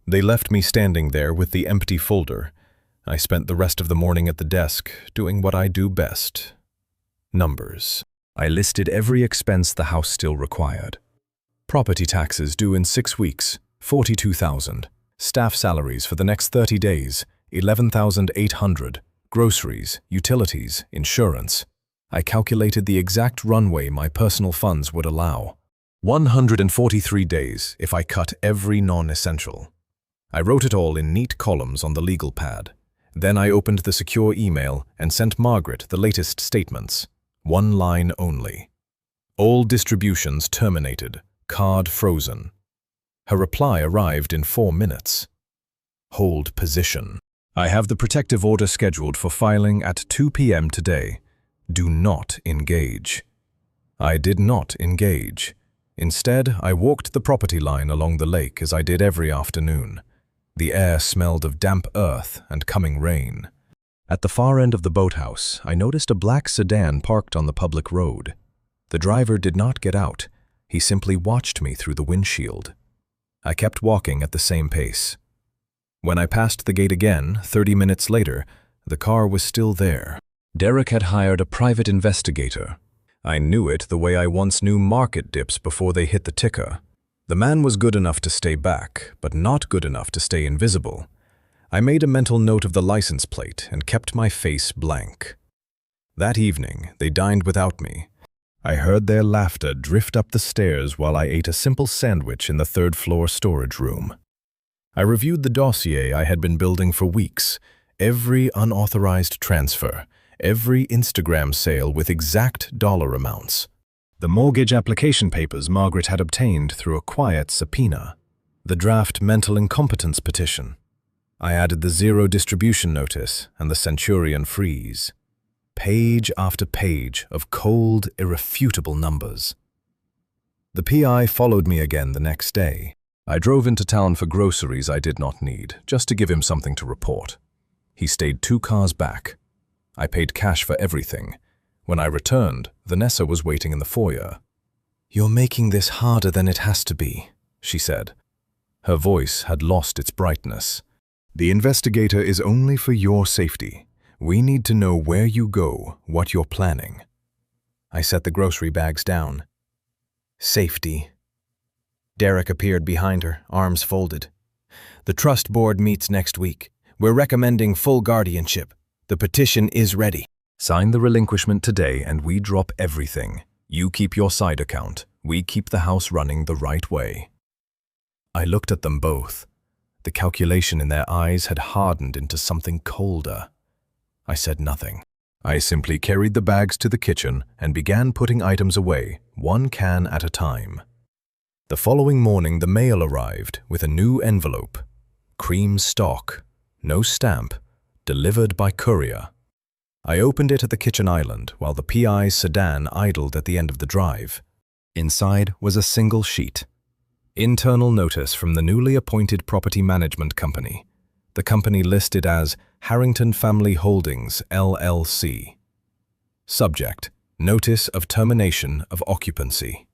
They left me standing there with the empty folder. I spent the rest of the morning at the desk, doing what I do best. Numbers. I listed every expense the house still required. Property taxes due in 6 weeks, $42,000. Staff salaries for the next 30 days, 11,800. Groceries, utilities, insurance. I calculated the exact runway my personal funds would allow. 143 days if I cut every non-essential. I wrote it all in neat columns on the legal pad. Then I opened the secure email and sent Margaret the latest statements. One line only. All distributions terminated. Card frozen. Her reply arrived in 4 minutes. Hold position. I have the protective order scheduled for filing at 2 p.m. today. Do not engage. I did not engage. Instead, I walked the property line along the lake as I did every afternoon. The air smelled of damp earth and coming rain. At the far end of the boathouse, I noticed a black sedan parked on the public road. The driver did not get out. He simply watched me through the windshield. I kept walking at the same pace. When I passed the gate again, 30 minutes later, the car was still there. Derek had hired a private investigator. I knew it the way I once knew market dips before they hit the ticker. The man was good enough to stay back, but not good enough to stay invisible. I made a mental note of the license plate and kept my face blank. That evening, they dined without me. I heard their laughter drift up the stairs while I ate a simple sandwich in the third-floor storage room. I reviewed the dossier I had been building for weeks, every unauthorized transfer, every Instagram sale with exact dollar amounts. The mortgage application papers Margaret had obtained through a quiet subpoena. The draft mental incompetence petition. I added the zero distribution notice and the Centurion freeze. Page after page of cold, irrefutable numbers. The PI followed me again the next day. I drove into town for groceries I did not need, just to give him something to report. He stayed 2 cars back. I paid cash for everything. When I returned, Vanessa was waiting in the foyer. "You're making this harder than it has to be," she said. Her voice had lost its brightness. "The investigator is only for your safety. We need to know where you go, what you're planning." I set the grocery bags down. Safety. Derek appeared behind her, arms folded. "The trust board meets next week. We're recommending full guardianship. The petition is ready. Sign the relinquishment today and we drop everything. You keep your side account. We keep the house running the right way." I looked at them both. The calculation in their eyes had hardened into something colder. I said nothing. I simply carried the bags to the kitchen and began putting items away, 1 can at a time. The following morning, the mail arrived with a new envelope. Cream stock, no stamp, delivered by courier. I opened it at the kitchen island while the PI's sedan idled at the end of the drive. Inside was a single sheet. Internal notice from the newly appointed property management company. The company listed as Harrington Family Holdings, LLC. Subject: Notice of termination of occupancy.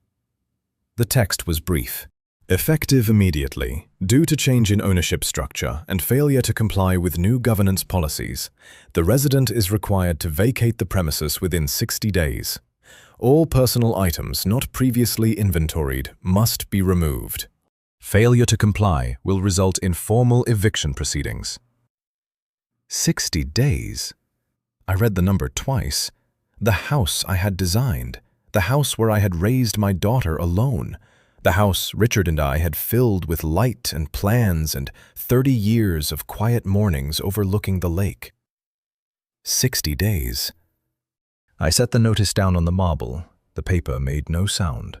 The text was brief. Effective immediately, due to change in ownership structure and failure to comply with new governance policies, the resident is required to vacate the premises within 60 days. All personal items not previously inventoried must be removed. Failure to comply will result in formal eviction proceedings. 60 days? I read the number twice. The house I had designed. The house where I had raised my daughter alone. The house Richard and I had filled with light and plans and 30 years of quiet mornings overlooking the lake. 60 days. I set the notice down on the marble. The paper made no sound.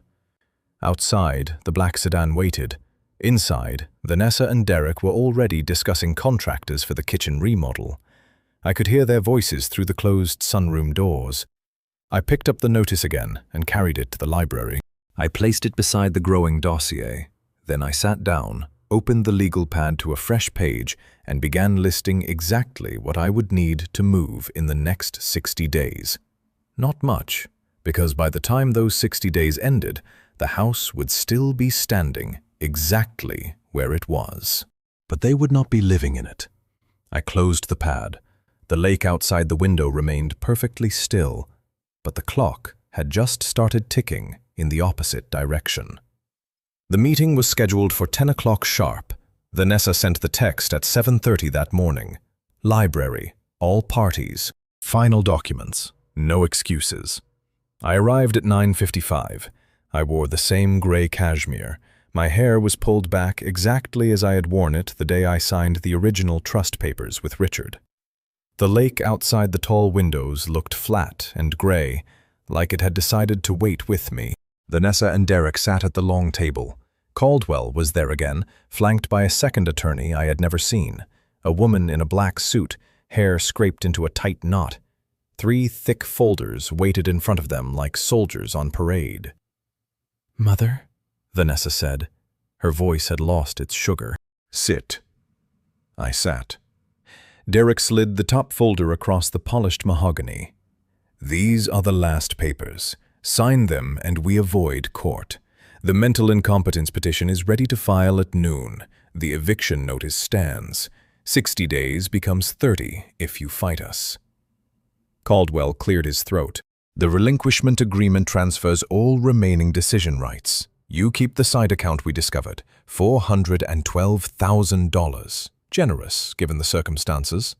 Outside, the black sedan waited. Inside, Vanessa and Derek were already discussing contractors for the kitchen remodel. I could hear their voices through the closed sunroom doors. I picked up the notice again and carried it to the library. I placed it beside the growing dossier. Then I sat down, opened the legal pad to a fresh page, and began listing exactly what I would need to move in the next 60 days. Not much, because by the time those 60 days ended, the house would still be standing exactly where it was. But they would not be living in it. I closed the pad. The lake outside the window remained perfectly still, but the clock had just started ticking in the opposite direction. The meeting was scheduled for 10 o'clock sharp. Vanessa sent the text at 7:30 that morning. Library, all parties, final documents, no excuses. I arrived at 9:55. I wore the same gray cashmere. My hair was pulled back exactly as I had worn it the day I signed the original trust papers with Richard. The lake outside the tall windows looked flat and gray, like it had decided to wait with me. Vanessa and Derek sat at the long table. Caldwell was there again, flanked by a second attorney I had never seen, a woman in a black suit, hair scraped into a tight knot. 3 thick folders waited in front of them like soldiers on parade. "Mother?" Vanessa said. Her voice had lost its sugar. "Sit." I sat. Derek slid the top folder across the polished mahogany. "These are the last papers. Sign them and we avoid court. The mental incompetence petition is ready to file at noon. The eviction notice stands. 60 days becomes 30 if you fight us." Caldwell cleared his throat. "The relinquishment agreement transfers all remaining decision rights. You keep the side account we discovered, $412,000. Generous, given the circumstances."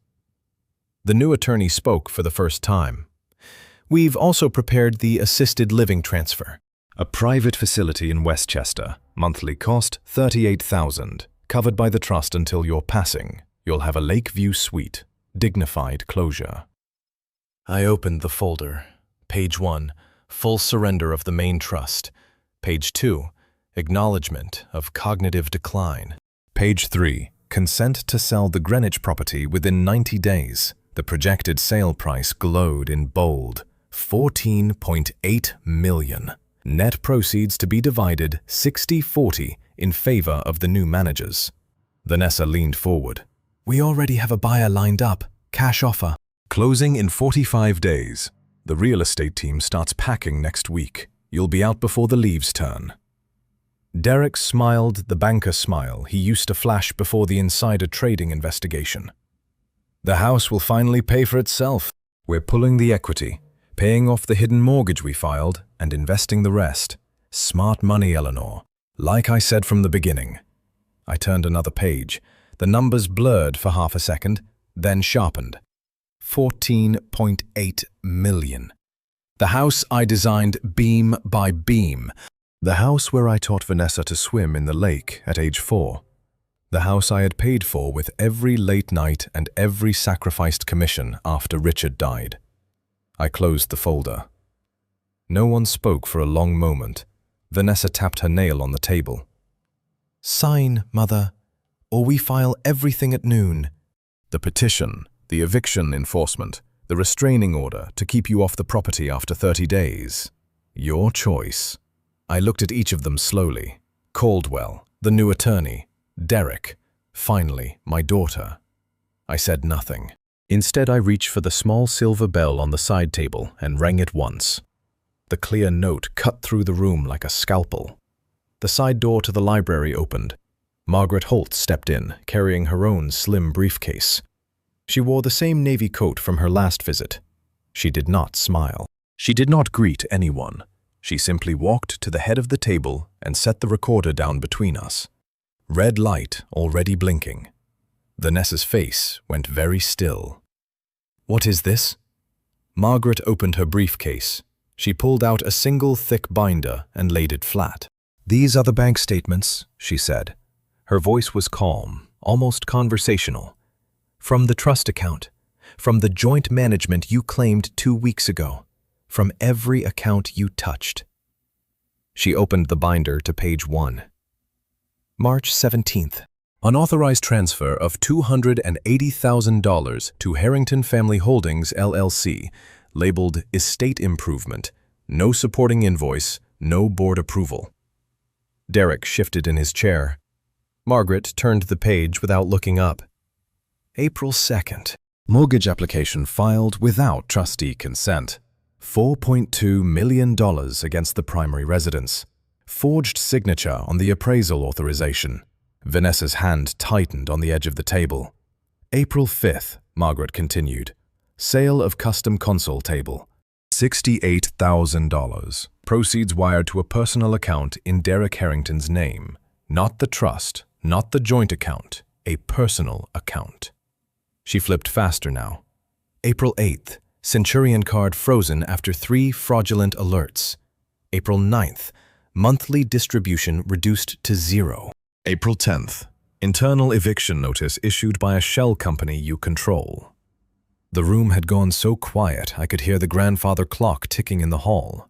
The new attorney spoke for the first time. "We've also prepared the assisted living transfer. A private facility in Westchester. Monthly cost $38,000. Covered by the trust until your passing. You'll have a Lakeview suite. Dignified closure." I opened the folder. Page 1, full surrender of the main trust. Page 2, acknowledgement of cognitive decline. Page 3, consent to sell the Greenwich property within 90 days. The projected sale price glowed in bold. $14.8 million. Net proceeds to be divided 60-40 in favor of the new managers. Vanessa leaned forward. "We already have a buyer lined up. Cash offer. Closing in 45 days. The real estate team starts packing next week. You'll be out before the leaves turn." Derek smiled the banker smile he used to flash before the insider trading investigation. "The house will finally pay for itself. We're pulling the equity, paying off the hidden mortgage we filed, and investing the rest. Smart money, Eleanor. Like I said from the beginning." I turned another page. The numbers blurred for half a second, then sharpened. 14.8 million. The house I designed beam by beam. The house where I taught Vanessa to swim in the lake at age 4. The house I had paid for with every late night and every sacrificed commission after Richard died. I closed the folder. No one spoke for a long moment. Vanessa tapped her nail on the table. "Sign, Mother, or we file everything at noon." The petition, the eviction enforcement, the restraining order to keep you off the property after 30 days. Your choice. I looked at each of them slowly. Caldwell, the new attorney, Derek, finally, my daughter. I said nothing. Instead, I reached for the small silver bell on the side table and rang it once. The clear note cut through the room like a scalpel. The side door to the library opened. Margaret Holt stepped in, carrying her own slim briefcase. She wore the same navy coat from her last visit. She did not smile. She did not greet anyone. She simply walked to the head of the table and set the recorder down between us. Red light already blinking. Vanessa's face went very still. "What is this?" Margaret opened her briefcase. She pulled out a single thick binder and laid it flat. "These are the bank statements," she said. Her voice was calm, almost conversational. "From the trust account, from the joint management you claimed 2 weeks ago, from every account you touched." She opened the binder to page 1. March 17th. Unauthorized transfer of $280,000 to Harrington Family Holdings, LLC, labeled Estate Improvement, no supporting invoice, no board approval. Derek shifted in his chair. Margaret turned the page without looking up. April 2nd. Mortgage application filed without trustee consent. $4.2 million against the primary residence. Forged signature on the appraisal authorization. Vanessa's hand tightened on the edge of the table. April 5th, Margaret continued. Sale of custom console table. $68,000. Proceeds wired to a personal account in Derek Harrington's name. Not the trust, Not the joint account, a personal account. She flipped faster now. April 8th, Centurion card frozen after 3 fraudulent alerts. April 9th, monthly distribution reduced to 0. April 10th, internal eviction notice issued by a shell company you control. The room had gone so quiet I could hear the grandfather clock ticking in the hall.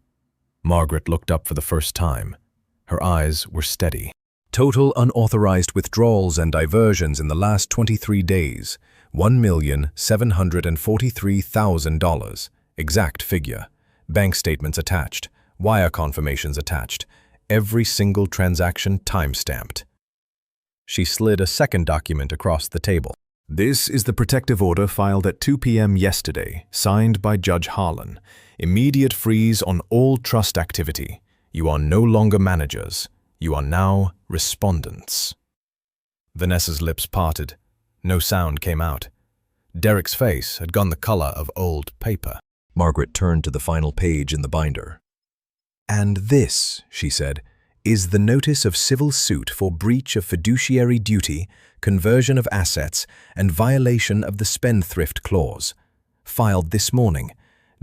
Margaret looked up for the first time. Her eyes were steady. Total unauthorized withdrawals and diversions in the last 23 days, $1,743,000. Exact figure. Bank statements attached. Wire confirmations attached. Every single transaction time-stamped. She slid a second document across the table. This is the protective order filed at 2 p.m. yesterday, signed by Judge Harlan. Immediate freeze on all trust activity. You are no longer managers. You are now respondents. Vanessa's lips parted. No sound came out. Derek's face had gone the color of old paper. Margaret turned to the final page in the binder. "And this," she said, "is the notice of civil suit for breach of fiduciary duty, conversion of assets, and violation of the spendthrift clause. Filed this morning.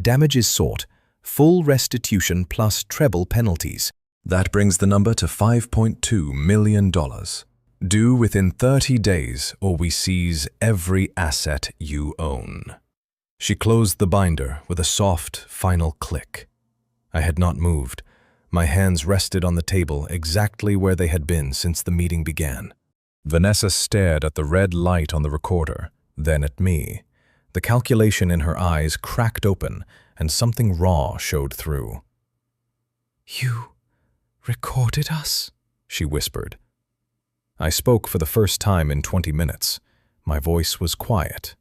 Damages sought, full restitution plus treble penalties." That brings the number to $5.2 million. Due within 30 days or we seize every asset you own. She closed the binder with a soft, final click. I had not moved. My hands rested on the table exactly where they had been since the meeting began. Vanessa stared at the red light on the recorder, then at me. The calculation in her eyes cracked open, and something raw showed through. "You recorded us?" she whispered. I spoke for the first time in 20 minutes. My voice was quiet,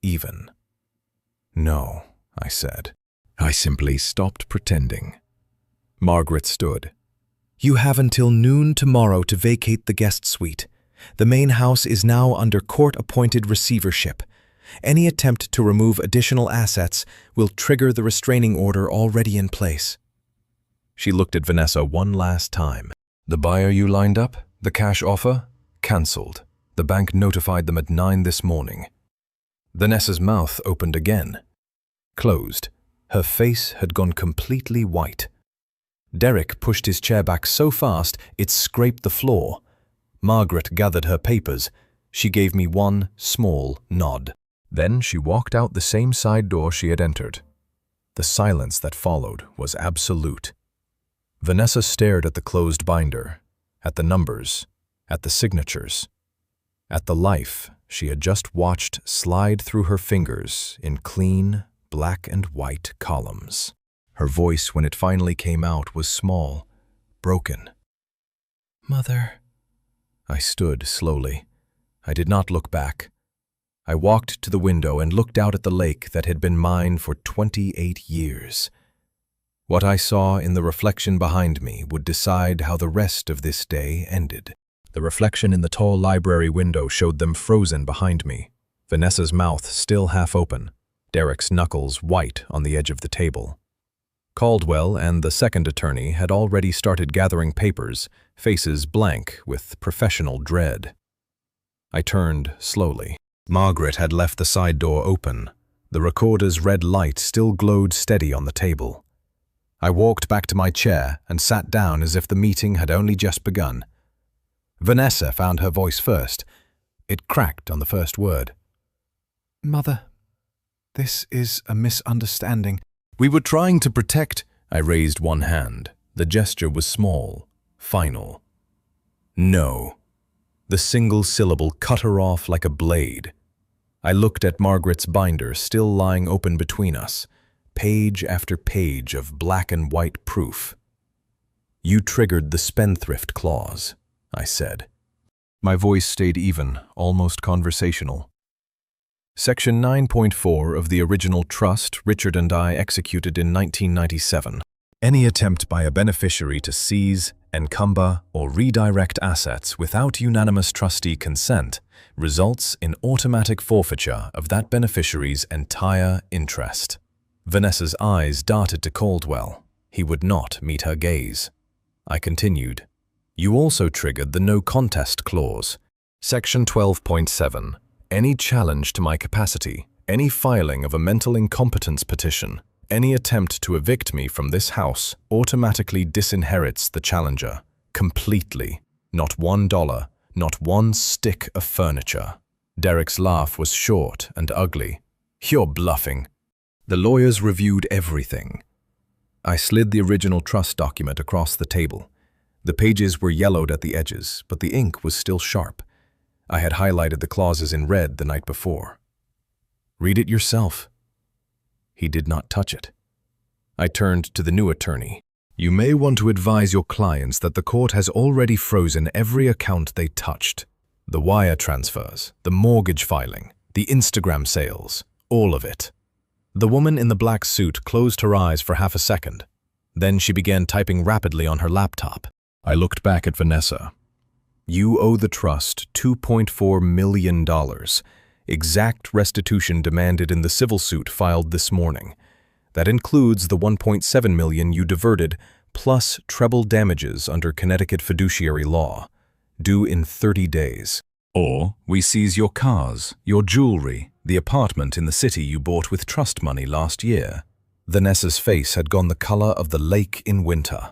even. "No," I said. "I simply stopped pretending." Margaret stood. "You have until noon tomorrow to vacate the guest suite. The main house is now under court-appointed receivership. Any attempt to remove additional assets will trigger the restraining order already in place." She looked at Vanessa one last time. "The buyer you lined up? The cash offer? Cancelled. The bank notified them at 9 this morning." Vanessa's mouth opened again. Closed. Her face had gone completely white. Derek pushed his chair back so fast it scraped the floor. Margaret gathered her papers. She gave me one small nod. Then she walked out the same side door she had entered. The silence that followed was absolute. Vanessa stared at the closed binder, at the numbers, at the signatures, at the life she had just watched slide through her fingers in clean, black and white columns. Her voice, when it finally came out, was small, broken. "Mother." I stood slowly. I did not look back. I walked to the window and looked out at the lake that had been mine for 28 years. What I saw in the reflection behind me would decide how the rest of this day ended. The reflection in the tall library window showed them frozen behind me, Vanessa's mouth still half open, Derek's knuckles white on the edge of the table. Caldwell and the second attorney had already started gathering papers, faces blank with professional dread. I turned slowly. Margaret had left the side door open. The recorder's red light still glowed steady on the table. I walked back to my chair and sat down as if the meeting had only just begun. Vanessa found her voice first. It cracked on the first word. "Mother, this is a misunderstanding." "We were trying to protect—" I raised one hand. The gesture was small, final. "No." The single syllable cut her off like a blade. I looked at Margaret's binder still lying open between us, page after page of black and white proof. "You triggered the spendthrift clause," I said. My voice stayed even, almost conversational. Section 9.4 of the original trust Richard and I executed in 1997. Any attempt by a beneficiary to seize, encumber, or redirect assets without unanimous trustee consent results in automatic forfeiture of that beneficiary's entire interest. Vanessa's eyes darted to Caldwell. He would not meet her gaze. I continued. You also triggered the no contest clause. Section 12.7. Any challenge to my capacity, any filing of a mental incompetence petition, any attempt to evict me from this house automatically disinherits the challenger. Completely. Not $1, not one stick of furniture. Derek's laugh was short and ugly. You're bluffing. The lawyers reviewed everything. I slid the original trust document across the table. The pages were yellowed at the edges, but the ink was still sharp. I had highlighted the clauses in red the night before. Read it yourself. He did not touch it. I turned to the new attorney. You may want to advise your clients that the court has already frozen every account they touched. The wire transfers, the mortgage filing, the Instagram sales, all of it. The woman in the black suit closed her eyes for half a second. Then she began typing rapidly on her laptop. I looked back at Vanessa. You owe the trust $2.4 million. Exact restitution demanded in the civil suit filed this morning. That includes the $1.7 million you diverted, plus treble damages under Connecticut fiduciary law, due in 30 days. Or we seize your cars, your jewelry, the apartment in the city you bought with trust money last year. Vanessa's face had gone the color of the lake in winter.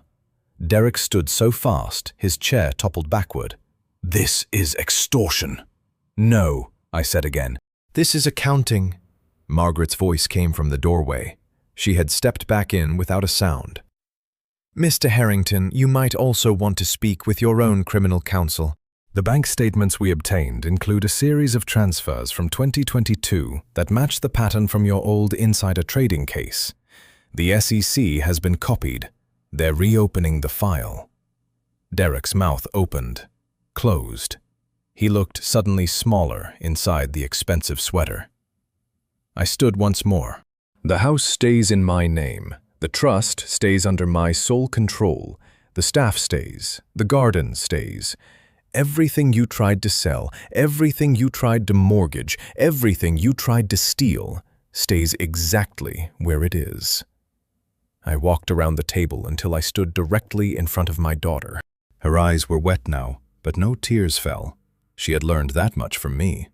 Derek stood so fast, his chair toppled backward. This is extortion. No, I said again. This is accounting. Margaret's voice came from the doorway. She had stepped back in without a sound. Mr. Harrington, you might also want to speak with your own criminal counsel. The bank statements we obtained include a series of transfers from 2022 that match the pattern from your old insider trading case. The SEC has been copied. They're reopening the file. Derek's mouth opened, closed. He looked suddenly smaller inside the expensive sweater. I stood once more. The house stays in my name. The trust stays under my sole control. The staff stays. The garden stays. Everything you tried to sell, everything you tried to mortgage, everything you tried to steal stays exactly where it is. I walked around the table until I stood directly in front of my daughter. Her eyes were wet now, but no tears fell. She had learned that much from me.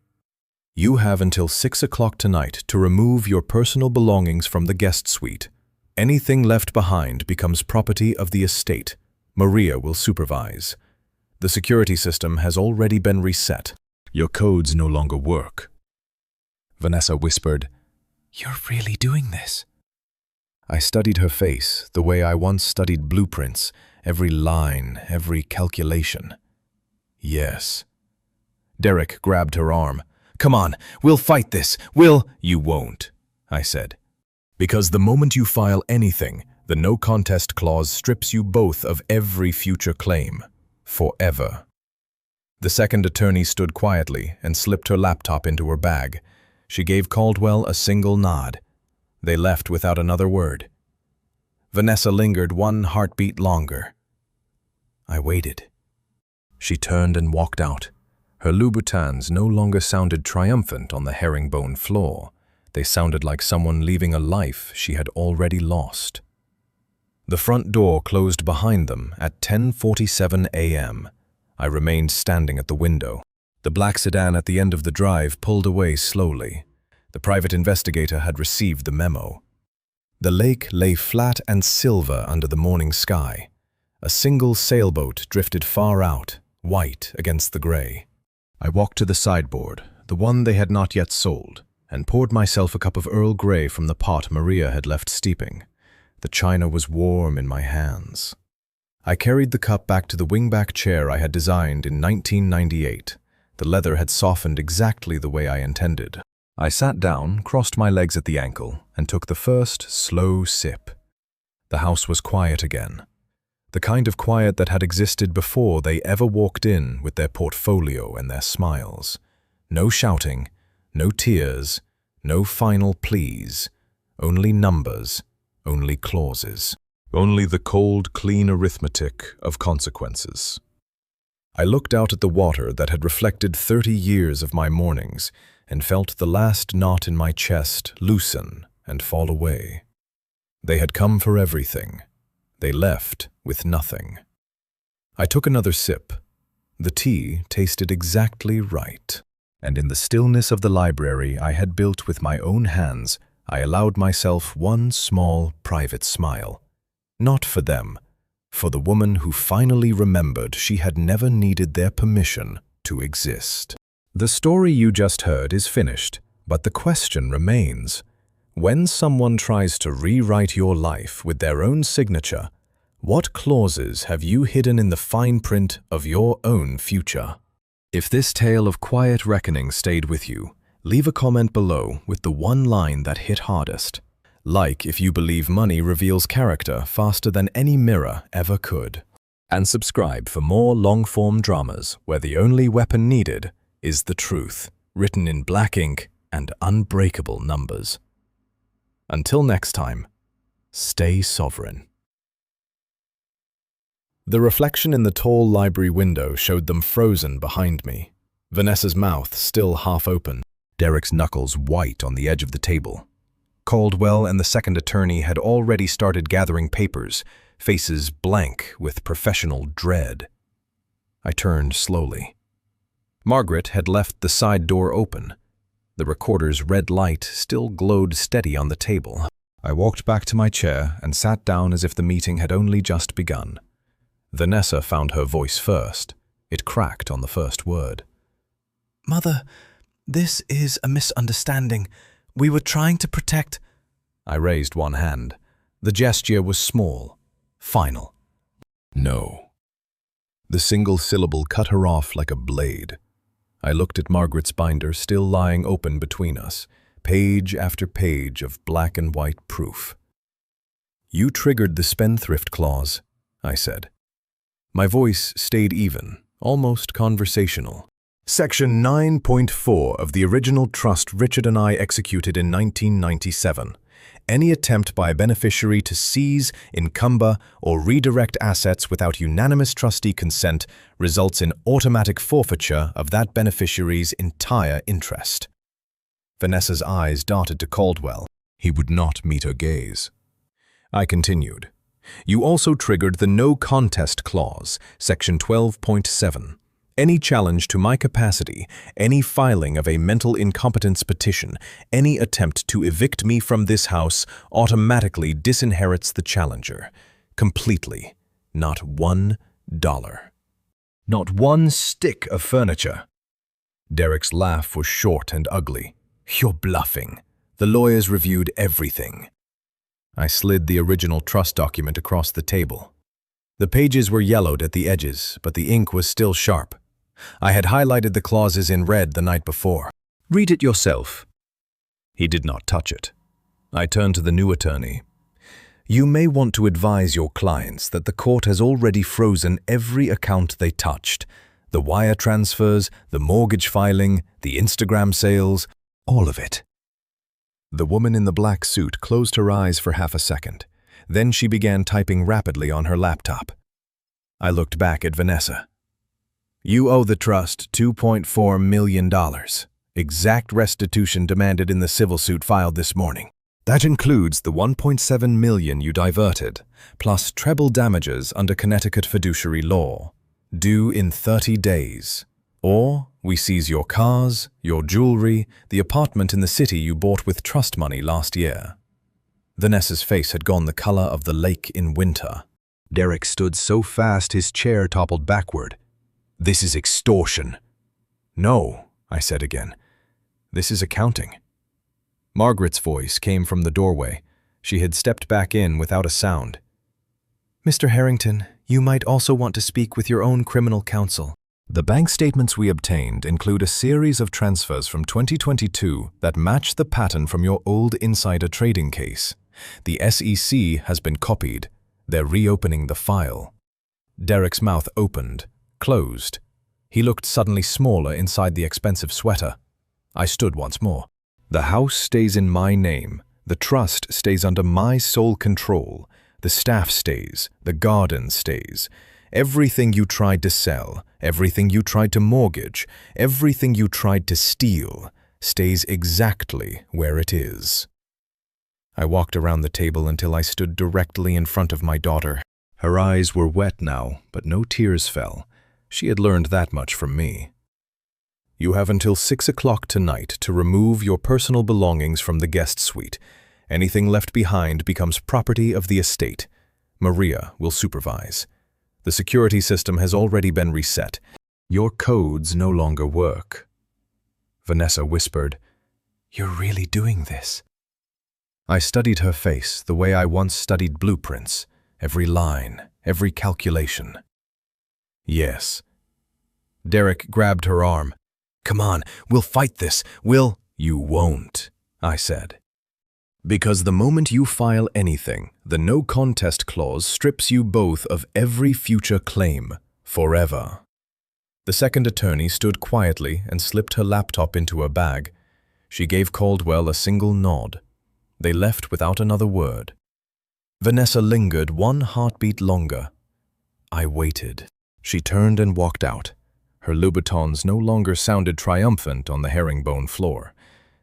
You have until 6 o'clock tonight to remove your personal belongings from the guest suite. Anything left behind becomes property of the estate. Maria will supervise. The security system has already been reset. Your codes no longer work. Vanessa whispered, You're really doing this? I studied her face the way I once studied blueprints, every line, every calculation. Yes. Derek grabbed her arm. Come on, we'll fight this. You won't, I said. Because the moment you file anything, the no contest clause strips you both of every future claim. Forever. The second attorney stood quietly and slipped her laptop into her bag. She gave Caldwell a single nod. They left without another word. Vanessa lingered one heartbeat longer. I waited. She turned and walked out. Her Louboutins no longer sounded triumphant on the herringbone floor. They sounded like someone leaving a life she had already lost. The front door closed behind them at 10:47 a.m. I remained standing at the window. The black sedan at the end of the drive pulled away slowly. The private investigator had received the memo. The lake lay flat and silver under the morning sky. A single sailboat drifted far out, white against the gray. I walked to the sideboard, the one they had not yet sold, and poured myself a cup of Earl Grey from the pot Maria had left steeping. The china was warm in my hands. I carried the cup back to the wingback chair I had designed in 1998. The leather had softened exactly the way I intended. I sat down, crossed my legs at the ankle, and took the first slow sip. The house was quiet again. The kind of quiet that had existed before they ever walked in with their portfolio and their smiles. No shouting, no tears, no final pleas, only numbers, only clauses. Only the cold, clean arithmetic of consequences. I looked out at the water that had reflected 30 years of my mornings and felt the last knot in my chest loosen and fall away. They had come for everything. They left with nothing. I took another sip. The tea tasted exactly right. And in the stillness of the library I had built with my own hands, I allowed myself one small, private smile. Not for them, for the woman who finally remembered she had never needed their permission to exist. The story you just heard is finished, but the question remains. When someone tries to rewrite your life with their own signature, what clauses have you hidden in the fine print of your own future? If this tale of quiet reckoning stayed with you, leave a comment below with the one line that hit hardest. Like if you believe money reveals character faster than any mirror ever could. And subscribe for more long-form dramas where the only weapon needed is the truth, written in black ink and unbreakable numbers. Until next time, stay sovereign. The reflection in the tall library window showed them frozen behind me, Vanessa's mouth still half open, Derek's knuckles white on the edge of the table. Caldwell and the second attorney had already started gathering papers, faces blank with professional dread. I turned slowly. Margaret had left the side door open. The recorder's red light still glowed steady on the table. I walked back to my chair and sat down as if the meeting had only just begun. Vanessa found her voice first. It cracked on the first word. Mother, this is a misunderstanding. We were trying to protect... I raised one hand. The gesture was small, final. No. The single syllable cut her off like a blade. I looked at Margaret's binder still lying open between us, page after page of black and white proof. You triggered the spendthrift clause, I said. My voice stayed even, almost conversational. Section 9.4 of the original trust Richard and I executed in 1997. Any attempt by a beneficiary to seize, encumber, or redirect assets without unanimous trustee consent results in automatic forfeiture of that beneficiary's entire interest. Vanessa's eyes darted to Caldwell. He would not meet her gaze. I continued. You also triggered the No Contest Clause, Section 12.7. Any challenge to my capacity, any filing of a mental incompetence petition, any attempt to evict me from this house automatically disinherits the challenger. Completely. Not $1. Not one stick of furniture. Derek's laugh was short and ugly. You're bluffing. The lawyers reviewed everything. I slid the original trust document across the table. The pages were yellowed at the edges, but the ink was still sharp. I had highlighted the clauses in red the night before. Read it yourself. He did not touch it. I turned to the new attorney. You may want to advise your clients that the court has already frozen every account they touched. The wire transfers, the mortgage filing, the Instagram sales, all of it. The woman in the black suit closed her eyes for half a second. Then she began typing rapidly on her laptop. I looked back at Vanessa. You owe the trust $2.4 million. Exact restitution demanded in the civil suit filed this morning. That includes the $1.7 million you diverted, plus treble damages under Connecticut fiduciary law, due in 30 days. Or we seize your cars, your jewelry, the apartment in the city you bought with trust money last year. Vanessa's face had gone the color of the lake in winter. Derek stood so fast his chair toppled backward. This is extortion. No, I said again. This is accounting. Margaret's voice came from the doorway. She had stepped back in without a sound. Mr. Harrington, you might also want to speak with your own criminal counsel. The bank statements we obtained include a series of transfers from 2022 that match the pattern from your old insider trading case. The SEC has been copied. They're reopening the file. Derek's mouth opened, closed. He looked suddenly smaller inside the expensive sweater. I stood once more. The house stays in my name. The trust stays under my sole control. The staff stays. The garden stays. Everything you tried to sell, everything you tried to mortgage, everything you tried to steal stays exactly where it is. I walked around the table until I stood directly in front of my daughter. Her eyes were wet now, but no tears fell. She had learned that much from me. You have until 6 o'clock tonight to remove your personal belongings from the guest suite. Anything left behind becomes property of the estate. Maria will supervise. The security system has already been reset. Your codes no longer work. Vanessa whispered, You're really doing this? I studied her face the way I once studied blueprints, every line, every calculation. Yes. Derek grabbed her arm. Come on, we'll fight this. You won't, I said. Because the moment you file anything, the no contest clause strips you both of every future claim, forever. The second attorney stood quietly and slipped her laptop into her bag. She gave Caldwell a single nod. They left without another word. Vanessa lingered one heartbeat longer. I waited. She turned and walked out. Her Louboutins no longer sounded triumphant on the herringbone floor.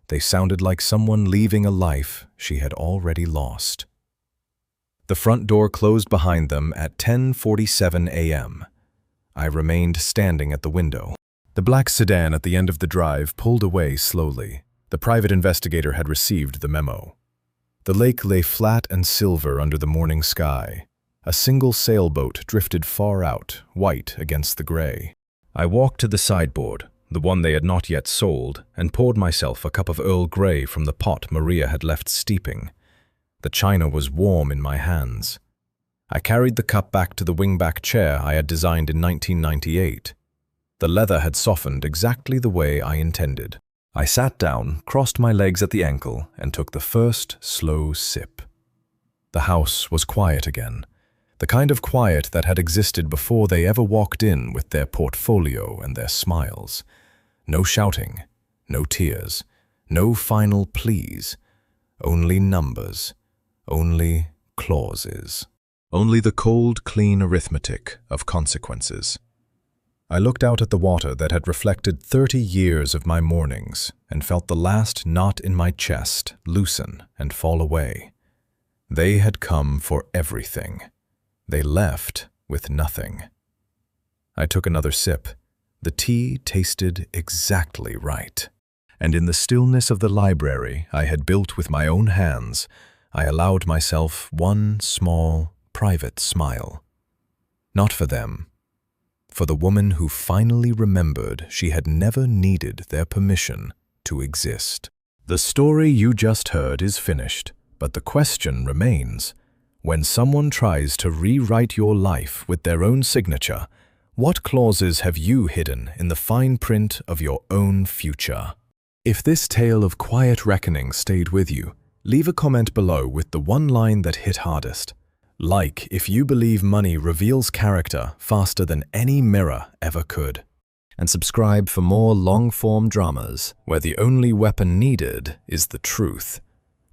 They sounded like someone leaving a life she had already lost. The front door closed behind them at 10:47 a.m. I remained standing at the window. The black sedan at the end of the drive pulled away slowly. The private investigator had received the memo. The lake lay flat and silver under the morning sky. A single sailboat drifted far out, white against the gray. I walked to the sideboard, the one they had not yet sold, and poured myself a cup of Earl Grey from the pot Maria had left steeping. The china was warm in my hands. I carried the cup back to the wingback chair I had designed in 1998. The leather had softened exactly the way I intended. I sat down, crossed my legs at the ankle, and took the first slow sip. The house was quiet again. The kind of quiet that had existed before they ever walked in with their portfolio and their smiles. No shouting, no tears, no final pleas, only numbers, only clauses, only the cold, clean arithmetic of consequences. I looked out at the water that had reflected 30 years of my mornings and felt the last knot in my chest loosen and fall away. They had come for everything. They left with nothing. I took another sip. The tea tasted exactly right. And in the stillness of the library I had built with my own hands, I allowed myself one small, private smile. Not for them. For the woman who finally remembered she had never needed their permission to exist. The story you just heard is finished, but the question remains. When someone tries to rewrite your life with their own signature, what clauses have you hidden in the fine print of your own future? If this tale of quiet reckoning stayed with you, leave a comment below with the one line that hit hardest. Like if you believe money reveals character faster than any mirror ever could. And subscribe for more long-form dramas where the only weapon needed is the truth,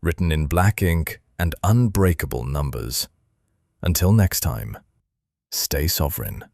written in black ink and unbreakable numbers. Until next time, stay sovereign.